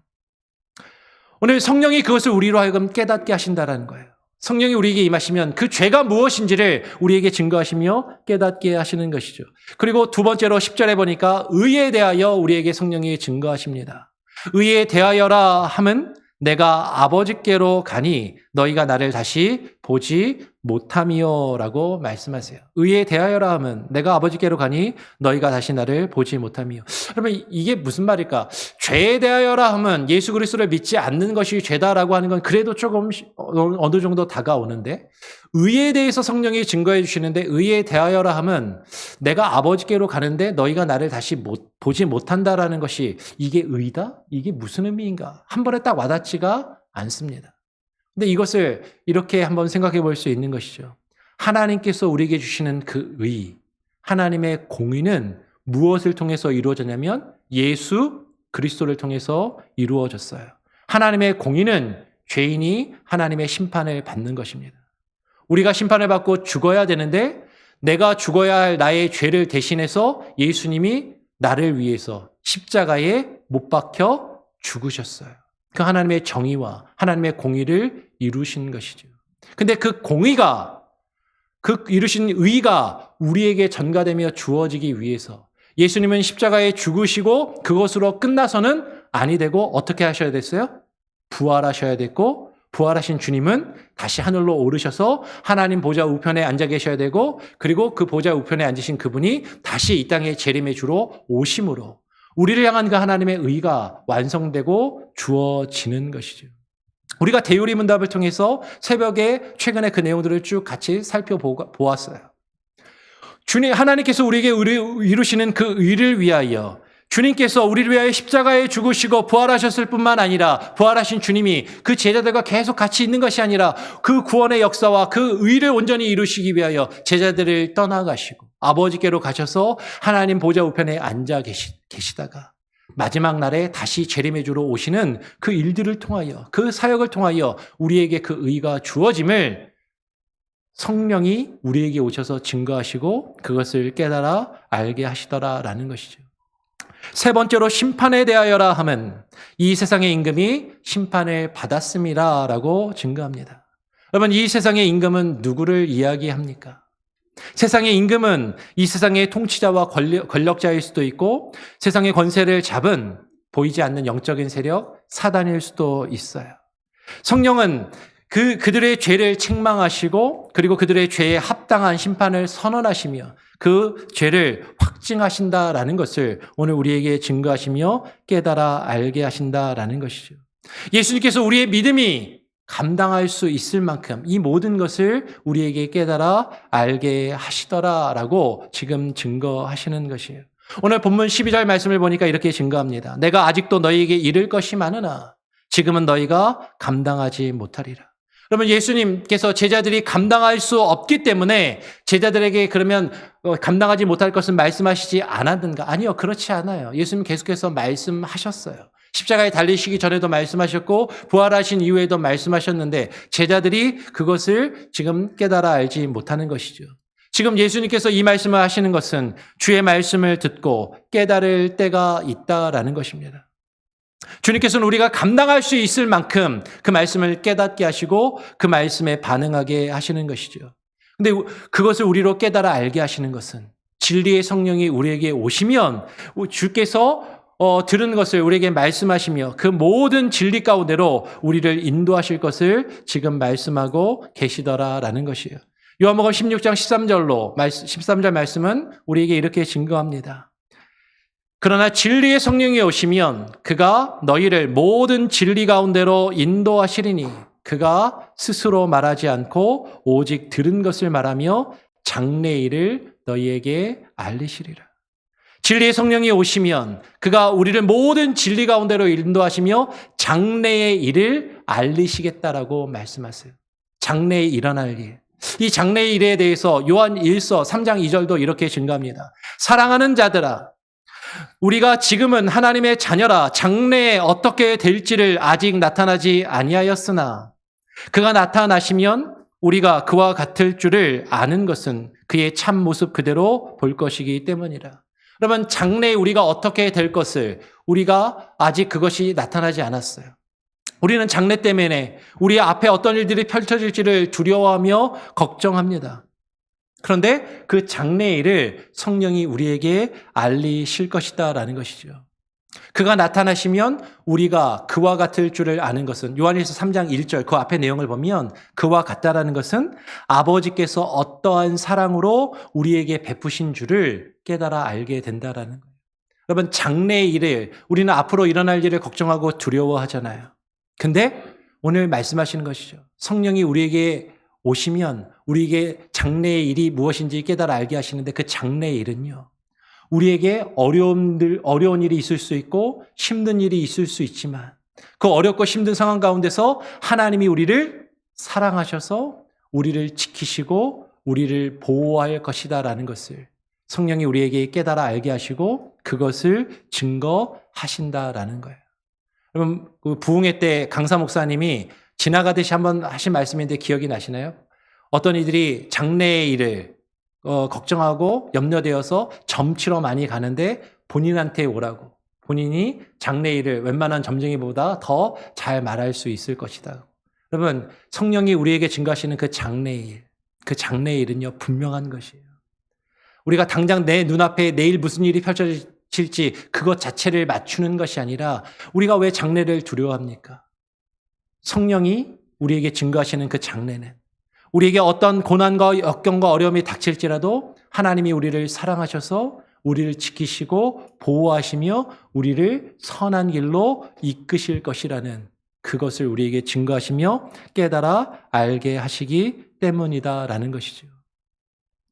Speaker 1: 오늘 성령이 그것을 우리로 하여금 깨닫게 하신다라는 거예요. 성령이 우리에게 임하시면 그 죄가 무엇인지를 우리에게 증거하시며 깨닫게 하시는 것이죠. 그리고 두 번째로 10절에 보니까 의에 대하여 우리에게 성령이 증거하십니다. 의에 대하여라 함은 내가 아버지께로 가니 너희가 나를 다시 보지 못함이요라고 말씀하세요. 의에 대하여라 함은 내가 아버지께로 가니 너희가 다시 나를 보지 못함이요. 그러면 이게 무슨 말일까? 죄에 대하여라 함은 예수 그리스도를 믿지 않는 것이 죄다라고 하는 건 그래도 조금 어느 정도 다가오는데, 의에 대해서 성령이 증거해 주시는데 의에 대하여라 함은 내가 아버지께로 가는데 너희가 나를 다시 보지 못한다라는 것이 이게 의다? 이게 무슨 의미인가? 한 번에 딱 와닿지가 않습니다. 근데 이것을 이렇게 한번 생각해 볼 수 있는 것이죠. 하나님께서 우리에게 주시는 그 의, 하나님의 공의는 무엇을 통해서 이루어졌냐면 예수 그리스도를 통해서 이루어졌어요. 하나님의 공의는 죄인이 하나님의 심판을 받는 것입니다. 우리가 심판을 받고 죽어야 되는데 내가 죽어야 할 나의 죄를 대신해서 예수님이 나를 위해서 십자가에 못 박혀 죽으셨어요. 그 하나님의 정의와 하나님의 공의를 이루신 것이죠. 근데 그 공의가, 그 이루신 의가 우리에게 전가되며 주어지기 위해서 예수님은 십자가에 죽으시고 그것으로 끝나서는 아니 되고 어떻게 하셔야 됐어요? 부활하셔야 됐고, 부활하신 주님은 다시 하늘로 오르셔서 하나님 보좌 우편에 앉아 계셔야 되고, 그리고 그 보좌 우편에 앉으신 그분이 다시 이 땅에 재림의 주로 오심으로 우리를 향한 그 하나님의 의가 완성되고 주어지는 것이죠. 우리가 대유리 문답을 통해서 새벽에 최근에 그 내용들을 쭉 같이 살펴보았어요. 주님, 하나님께서 우리에게 이루시는 그 의를 위하여 주님께서 우리를 위하여 십자가에 죽으시고 부활하셨을 뿐만 아니라 부활하신 주님이 그 제자들과 계속 같이 있는 것이 아니라 그 구원의 역사와 그 의를 온전히 이루시기 위하여 제자들을 떠나가시고 아버지께로 가셔서 하나님 보좌 우편에 앉아 계시다가 마지막 날에 다시 재림의 주로 오시는 그 일들을 통하여, 그 사역을 통하여 우리에게 그 의가 주어짐을 성령이 우리에게 오셔서 증거하시고 그것을 깨달아 알게 하시더라라는 것이죠. 세 번째로 심판에 대하여라 하면 이 세상의 임금이 심판을 받았음이라라고 증거합니다. 여러분, 이 세상의 임금은 누구를 이야기합니까? 세상의 임금은 이 세상의 통치자와 권력자일 수도 있고 세상의 권세를 잡은 보이지 않는 영적인 세력, 사단일 수도 있어요. 성령은 그들의 죄를 책망하시고 그리고 그들의 죄에 합당한 심판을 선언하시며 그 죄를 확증하신다라는 것을 오늘 우리에게 증거하시며 깨달아 알게 하신다라는 것이죠. 예수님께서 우리의 믿음이 감당할 수 있을 만큼 이 모든 것을 우리에게 깨달아 알게 하시더라라고 지금 증거하시는 것이에요. 오늘 본문 12절 말씀을 보니까 이렇게 증거합니다. 내가 아직도 너희에게 이를 것이 많으나 지금은 너희가 감당하지 못하리라. 그러면 예수님께서 제자들이 감당할 수 없기 때문에 제자들에게 그러면 감당하지 못할 것은 말씀하시지 않았는가? 아니요, 그렇지 않아요. 예수님 계속해서 말씀하셨어요. 십자가에 달리시기 전에도 말씀하셨고 부활하신 이후에도 말씀하셨는데 제자들이 그것을 지금 깨달아 알지 못하는 것이죠. 지금 예수님께서 이 말씀을 하시는 것은 주의 말씀을 듣고 깨달을 때가 있다라는 것입니다. 주님께서는 우리가 감당할 수 있을 만큼 그 말씀을 깨닫게 하시고 그 말씀에 반응하게 하시는 것이죠. 근데 그것을 우리로 깨달아 알게 하시는 것은 진리의 성령이 우리에게 오시면 주께서 들은 것을 우리에게 말씀하시며 그 모든 진리 가운데로 우리를 인도하실 것을 지금 말씀하고 계시더라라는 것이에요. 요한복음 16장 13절 말씀은 우리에게 이렇게 증거합니다. 그러나 진리의 성령이 오시면 그가 너희를 모든 진리 가운데로 인도하시리니 그가 스스로 말하지 않고 오직 들은 것을 말하며 장래의 일을 너희에게 알리시리라. 진리의 성령이 오시면 그가 우리를 모든 진리 가운데로 인도하시며 장래의 일을 알리시겠다라고 말씀하세요. 장래에 일어날 일. 이 장래의 일에 대해서 요한 1서 3장 2절도 이렇게 증거합니다. 사랑하는 자들아, 우리가 지금은 하나님의 자녀라 장래에 어떻게 될지를 아직 나타나지 아니하였으나 그가 나타나시면 우리가 그와 같을 줄을 아는 것은 그의 참 모습 그대로 볼 것이기 때문이라. 그러면 장래에 우리가 어떻게 될 것을 우리가 아직 그것이 나타나지 않았어요. 우리는 장래 때문에 우리 앞에 어떤 일들이 펼쳐질지를 두려워하며 걱정합니다. 그런데 그 장래의 일을 성령이 우리에게 알리실 것이다라는 것이죠. 그가 나타나시면 우리가 그와 같을 줄을 아는 것은 요한일서 3장 1절 그 앞에 내용을 보면 그와 같다라는 것은 아버지께서 어떠한 사랑으로 우리에게 베푸신 줄을 깨달아 알게 된다라는 거예요. 여러분, 장래의 일을 우리는 앞으로 일어날 일을 걱정하고 두려워하잖아요. 근데 오늘 말씀하시는 것이죠. 성령이 우리에게 오시면 우리에게 장래의 일이 무엇인지 깨달아 알게 하시는데 그 장래의 일은요. 우리에게 어려운 일이 있을 수 있고 힘든 일이 있을 수 있지만 그 어렵고 힘든 상황 가운데서 하나님이 우리를 사랑하셔서 우리를 지키시고 우리를 보호할 것이다라는 것을 성령이 우리에게 깨달아 알게 하시고 그것을 증거하신다라는 거예요. 여러분, 그 부흥회 때 강사 목사님이 지나가듯이 한번 하신 말씀인데 기억이 나시나요? 어떤 이들이 장래의 일을 걱정하고 염려되어서 점치러 많이 가는데 본인한테 오라고. 본인이 장래의 일을 웬만한 점쟁이보다 더 잘 말할 수 있을 것이다. 여러분, 성령이 우리에게 증거하시는 그 장래의 일, 그 장래의 일은요, 분명한 것이에요. 우리가 당장 내 눈앞에 내일 무슨 일이 펼쳐질지 그것 자체를 맞추는 것이 아니라 우리가 왜 장래를 두려워합니까? 성령이 우리에게 증거하시는 그 장래는 우리에게 어떤 고난과 역경과 어려움이 닥칠지라도 하나님이 우리를 사랑하셔서 우리를 지키시고 보호하시며 우리를 선한 길로 이끄실 것이라는 그것을 우리에게 증거하시며 깨달아 알게 하시기 때문이다라는 것이죠.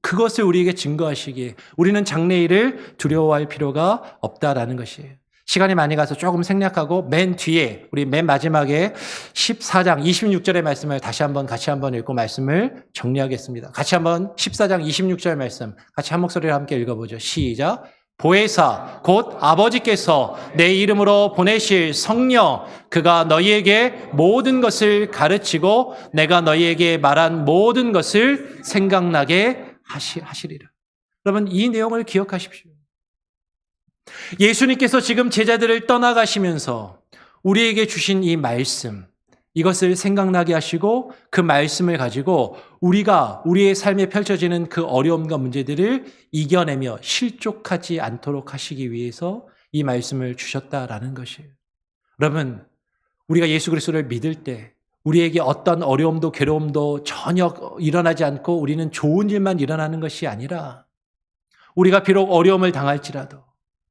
Speaker 1: 그것을 우리에게 증거하시기에 우리는 장래의 일을 두려워할 필요가 없다라는 것이에요. 시간이 많이 가서 조금 생략하고 맨 뒤에 우리 맨 마지막에 14장 26절의 말씀을 같이 한번 읽고 말씀을 정리하겠습니다. 같이 한번 14장 26절 말씀 같이 한 목소리로 함께 읽어보죠. 시작. 보혜사 곧 아버지께서 내 이름으로 보내실 성령 그가 너희에게 모든 것을 가르치고 내가 너희에게 말한 모든 것을 생각나게 하시리라. 여러분 이 내용을 기억하십시오. 예수님께서 지금 제자들을 떠나가시면서 우리에게 주신 이 말씀 이것을 생각나게 하시고 그 말씀을 가지고 우리가 우리의 삶에 펼쳐지는 그 어려움과 문제들을 이겨내며 실족하지 않도록 하시기 위해서 이 말씀을 주셨다라는 것이에요. 여러분, 우리가 예수 그리스도를 믿을 때 우리에게 어떤 어려움도 괴로움도 전혀 일어나지 않고 우리는 좋은 일만 일어나는 것이 아니라 우리가 비록 어려움을 당할지라도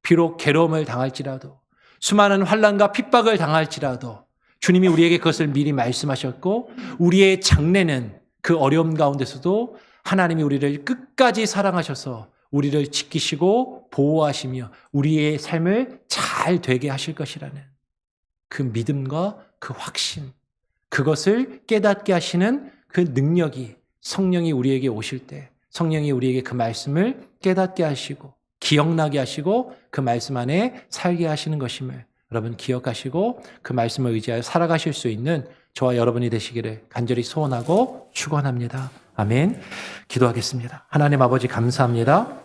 Speaker 1: 비록 괴로움을 당할지라도 수많은 환난과 핍박을 당할지라도 주님이 우리에게 그것을 미리 말씀하셨고 우리의 장래는 그 어려움 가운데서도 하나님이 우리를 끝까지 사랑하셔서 우리를 지키시고 보호하시며 우리의 삶을 잘 되게 하실 것이라는 그 믿음과 그 확신, 그것을 깨닫게 하시는 그 능력이 성령이 우리에게 오실 때 성령이 우리에게 그 말씀을 깨닫게 하시고 기억나게 하시고 그 말씀 안에 살게 하시는 것임을 여러분 기억하시고 그 말씀을 의지하여 살아가실 수 있는 저와 여러분이 되시기를 간절히 소원하고 축원합니다. 아멘. 기도하겠습니다. 하나님 아버지 감사합니다.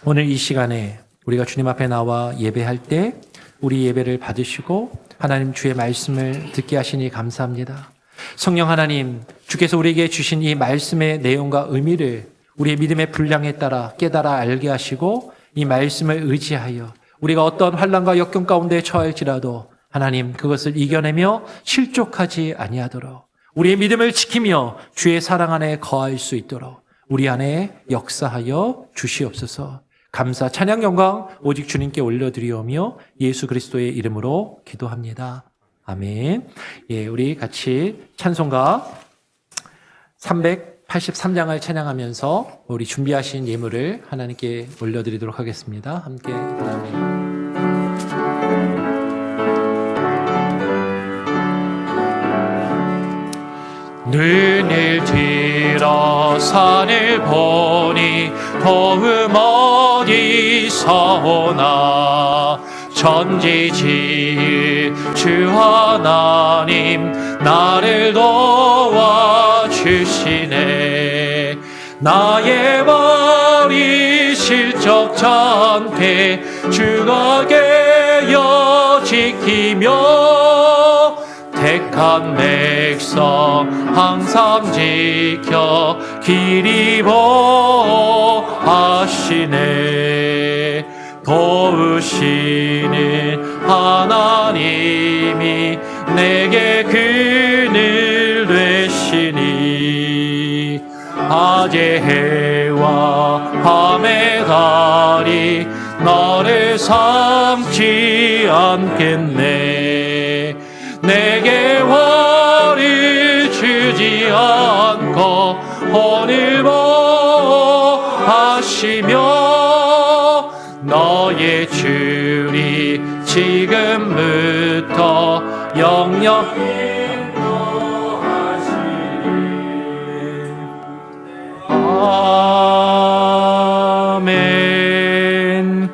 Speaker 1: 오늘 이 시간에 우리가 주님 앞에 나와 예배할 때 우리 예배를 받으시고 하나님 주의 말씀을 듣게 하시니 감사합니다. 성령 하나님, 주께서 우리에게 주신 이 말씀의 내용과 의미를 우리의 믿음의 분량에 따라 깨달아 알게 하시고 이 말씀을 의지하여 우리가 어떤 환난과 역경 가운데 처할지라도 하나님 그것을 이겨내며 실족하지 아니하도록 우리의 믿음을 지키며 주의 사랑 안에 거할 수 있도록 우리 안에 역사하여 주시옵소서. 감사 찬양 영광 오직 주님께 올려드리오며 예수 그리스도의 이름으로 기도합니다. 아멘. 예, 우리 같이 찬송가 383장을 찬양하면서 우리 준비하신 예물을 하나님께 올려드리도록 하겠습니다. 함께 눈을 들어 산을 보니 도움 어디서 오나 전지지을 주 하나님 나를 도와주시네. 나의 머리 실족치 않게 주가 깨어 지키며 택한 백성 항상 지켜 길이 보호하시네. 도우시는 하나님이 내게 그늘 되시니 낮의 해와 밤의 달이 너를 삼지 않겠네. 내게 화를 주지 않고 오늘 보호하시며 너의 줄이 지금부터 영영 아멘.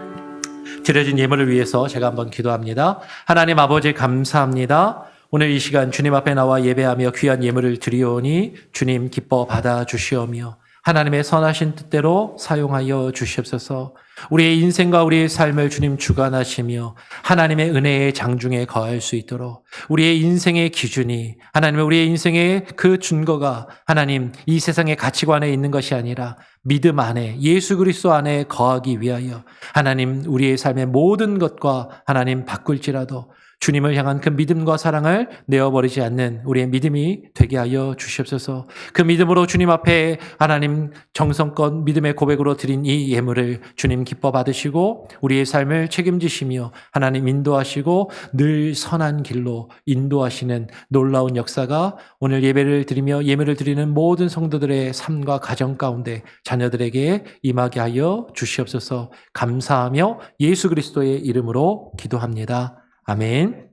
Speaker 1: 드려진 예물을 위해서 제가 한번 기도합니다. 하나님 아버지 감사합니다. 오늘 이 시간 주님 앞에 나와 예배하며 귀한 예물을 드리오니 주님 기뻐 받아주시오며 하나님의 선하신 뜻대로 사용하여 주시옵소서. 우리의 인생과 우리의 삶을 주님 주관하시며 하나님의 은혜의 장중에 거할 수 있도록 우리의 인생의 기준이 하나님의 우리의 인생의 그 준거가 하나님 이 세상의 가치관에 있는 것이 아니라 믿음 안에 예수 그리스도 안에 거하기 위하여 하나님 우리의 삶의 모든 것과 하나님 바꿀지라도 주님을 향한 그 믿음과 사랑을 내어버리지 않는 우리의 믿음이 되게 하여 주시옵소서. 그 믿음으로 주님 앞에 하나님 정성껏 믿음의 고백으로 드린 이 예물을 주님 기뻐 받으시고 우리의 삶을 책임지시며 하나님 인도하시고 늘 선한 길로 인도하시는 놀라운 역사가 오늘 예배를 드리며 예물을 드리는 모든 성도들의 삶과 가정 가운데 자녀들에게 임하게 하여 주시옵소서. 감사하며 예수 그리스도의 이름으로 기도합니다. 아멘.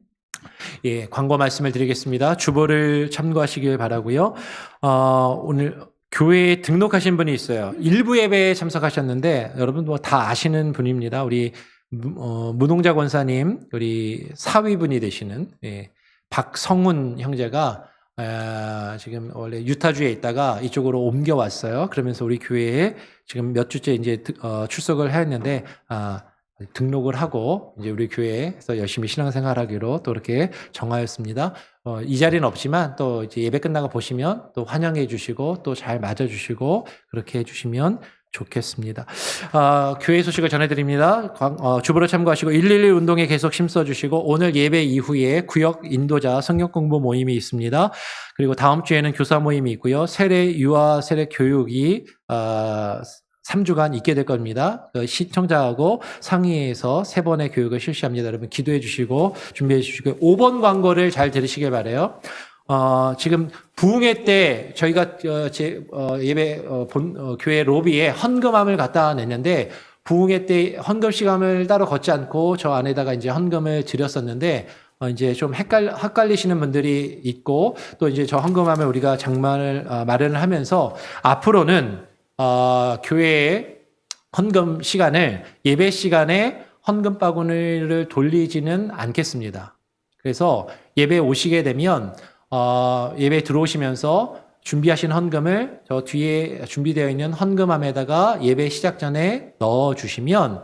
Speaker 1: 예, 광고 말씀을 드리겠습니다. 주보를 참고하시길 바라고요. 오늘 교회에 등록하신 분이 있어요. 일부 예배에 참석하셨는데 여러분 뭐 다 아시는 분입니다. 우리 문홍자 권사님, 우리 사위분이 되시는 박성훈 형제가 지금 원래 유타주에 있다가 이쪽으로 옮겨왔어요. 그러면서 우리 교회에 지금 몇 주째 이제 출석을 했는데 등록을 하고 이제 우리 교회에서 열심히 신앙생활하기로 또 이렇게 정하였습니다. 이 자리는 없지만 또 이제 예배 끝나고 보시면 또 환영해 주시고 또 잘 맞아 주시고 그렇게 해 주시면 좋겠습니다. 교회 소식을 전해드립니다. 주보로 참고하시고 111 운동에 계속 힘써주시고 오늘 예배 이후에 구역 인도자 성경 공부 모임이 있습니다. 그리고 다음 주에는 교사 모임이 있고요. 세례 유아 세례 교육이 3주간 있게 될 겁니다. 시청자하고 상의해서 3번의 교육을 실시합니다. 여러분 기도해 주시고 준비해 주시고 5번 광고를 잘 들으시길 바라요. 지금 부흥회 때 저희가 예배 교회 로비에 헌금함을 갖다 냈는데 부흥회 때 헌금 시간을 따로 걷지 않고 저 안에다가 이제 헌금을 드렸었는데 이제 좀 헷갈리시는 분들이 있고 또 이제 저 헌금함을 우리가 장만을 마련을 하면서 앞으로는 교회의 헌금 시간을 예배 시간에 헌금 바구니를 돌리지는 않겠습니다. 그래서 예배 오시게 되면 예배 들어오시면서 준비하신 헌금을 저 뒤에 준비되어 있는 헌금함에다가 예배 시작 전에 넣어 주시면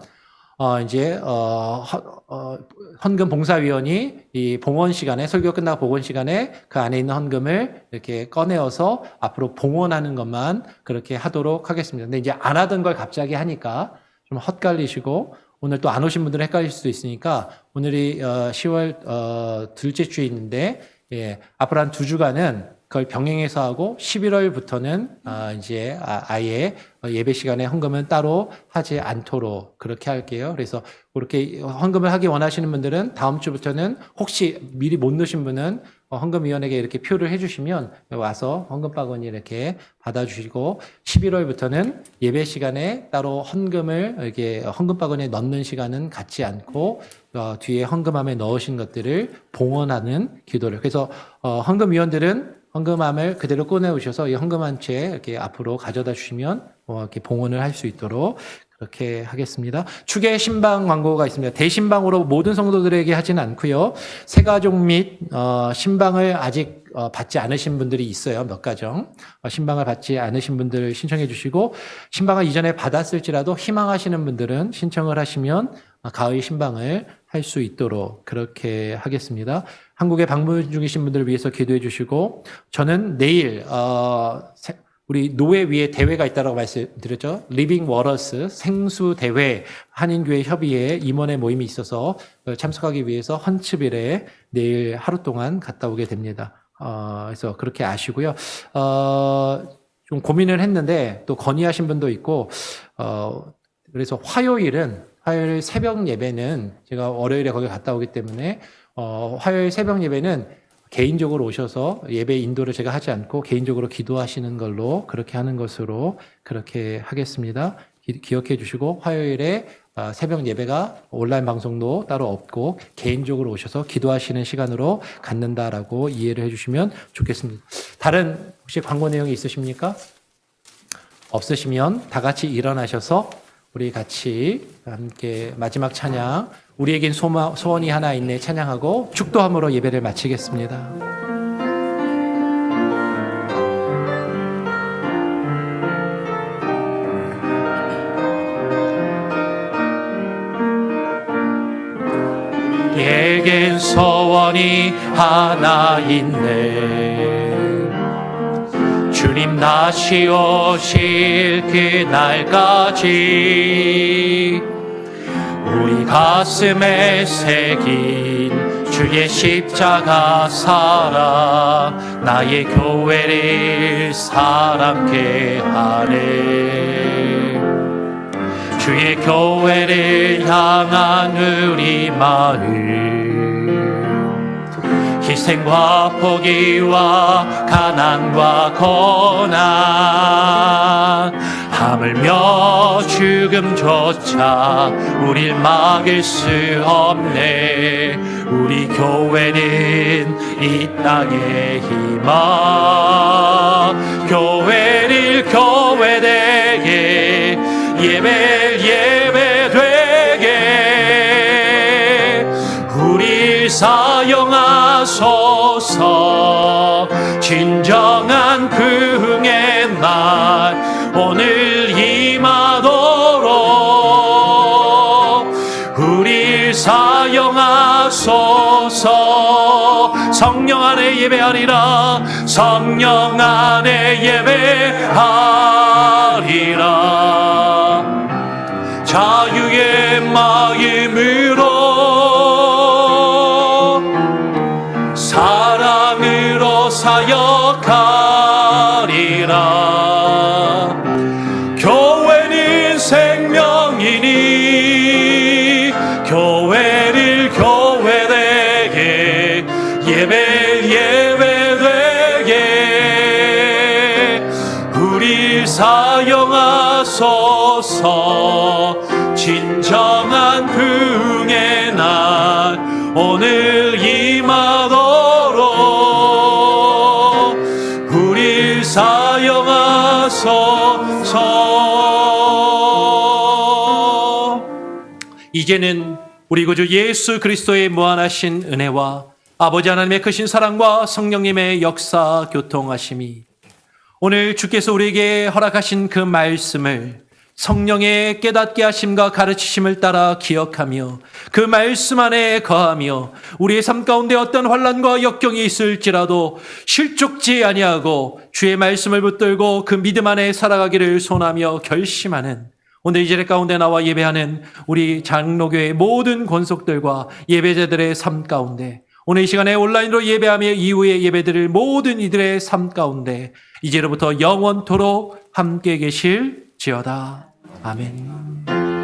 Speaker 1: 이제 헌금 봉사위원이 이 봉헌 시간에 설교 끝나고 봉헌 시간에 그 안에 있는 헌금을 이렇게 꺼내어서 앞으로 봉헌하는 것만 그렇게 하도록 하겠습니다. 근데 이제 안 하던 걸 갑자기 하니까 좀 헛갈리시고 오늘 또 안 오신 분들은 헷갈릴 수도 있으니까 오늘이 10월 둘째 주에 있는데 앞으로 한 2주간은 그걸 병행해서 하고 11월부터는 이제 아예 예배 시간에 헌금은 따로 하지 않도록 그렇게 할게요. 그래서 그렇게 헌금을 하기 원하시는 분들은 다음 주부터는 혹시 미리 못 넣으신 분은 헌금위원회에 이렇게 표를 해주시면 와서 헌금 바구니 이렇게 받아주시고 11월부터는 예배 시간에 따로 헌금을 이렇게 헌금 바구니에 넣는 시간은 갖지 않고 뒤에 헌금함에 넣으신 것들을 봉헌하는 기도를. 그래서 헌금위원들은 헌금함을 그대로 꺼내오셔서 이 헌금한 채 이렇게 앞으로 가져다 주시면 이렇게 봉헌을 할 수 있도록 그렇게 하겠습니다. 추계 신방 광고가 있습니다. 대신방으로 모든 성도들에게 하지는 않고요. 새가족 및 신방을 아직 받지 않으신 분들이 있어요. 몇 가정. 신방을 받지 않으신 분들 신청해 주시고 신방을 이전에 받았을지라도 희망하시는 분들은 신청을 하시면 가의 신방을 할 수 있도록 그렇게 하겠습니다. 한국에 방문 중이신 분들을 위해서 기도해 주시고 저는 내일 우리 노회 위에 대회가 있다고 말씀드렸죠. 리빙 워러스 생수 대회 한인교회 협의회 임원회 모임이 있어서 참석하기 위해서 헌츠빌에 내일 하루 동안 갔다 오게 됩니다. 그래서 그렇게 아시고요. 좀 고민을 했는데 또 건의하신 분도 있고 그래서 화요일 새벽 예배는 제가 월요일에 거기 갔다 오기 때문에 화요일 새벽 예배는 개인적으로 오셔서 예배 인도를 제가 하지 않고 개인적으로 기도하시는 걸로 그렇게 하는 것으로 그렇게 하겠습니다. 기억해 주시고 화요일에 새벽 예배가 온라인 방송도 따로 없고 개인적으로 오셔서 기도하시는 시간으로 갖는다라고 이해를 해 주시면 좋겠습니다. 다른 혹시 광고 내용이 있으십니까? 없으시면 다 같이 일어나셔서 우리 같이 함께 마지막 찬양 우리에겐 소원이 하나 있네 찬양하고 축도함으로 예배를 마치겠습니다. 우리에겐 소원이 하나 있네 주님 다시 오실 그날까지 우리 가슴에 새긴 주의 십자가 사랑 나의 교회를 사랑케 하네 주의 교회를 향한 우리 마음 희생과 포기와 가난과 고난 하물며 죽음조차 우릴 막을 수 없네. 우리 교회는 이 땅의 희망, 교회를 교회되게, 예배를 예배되게 우릴 사용하소서. 진정한 부흥의 날 오늘 임하도록 우릴 사용하소서. 성령 안에 예배하리라, 성령 안에 예배하리라. 자유의 마음으로 사랑으로 사역하리라. 교회는 생명이니 교회를 교회되게, 예배를 예배되게 우릴 사용하소서. 진정한 부흥의 날 오늘 임하도록 우릴 사용하소서. 이제는 우리 구주 예수 그리스도의 무한하신 은혜와 아버지 하나님의 크신 사랑과 성령님의 역사 교통하심이 오늘 주께서 우리에게 허락하신 그 말씀을 성령의 깨닫게 하심과 가르치심을 따라 기억하며 그 말씀 안에 거하며 우리의 삶 가운데 어떤 환난과 역경이 있을지라도 실족지 아니하고 주의 말씀을 붙들고 그 믿음 안에 살아가기를 소원하며 결심하는 오늘 이 자리 가운데 나와 예배하는 우리 장로교의 모든 권속들과 예배자들의 삶 가운데, 오늘 이 시간에 온라인으로 예배하며 이후에 예배드릴 모든 이들의 삶 가운데 이제로부터 영원토록 함께 계실지어다. 아멘.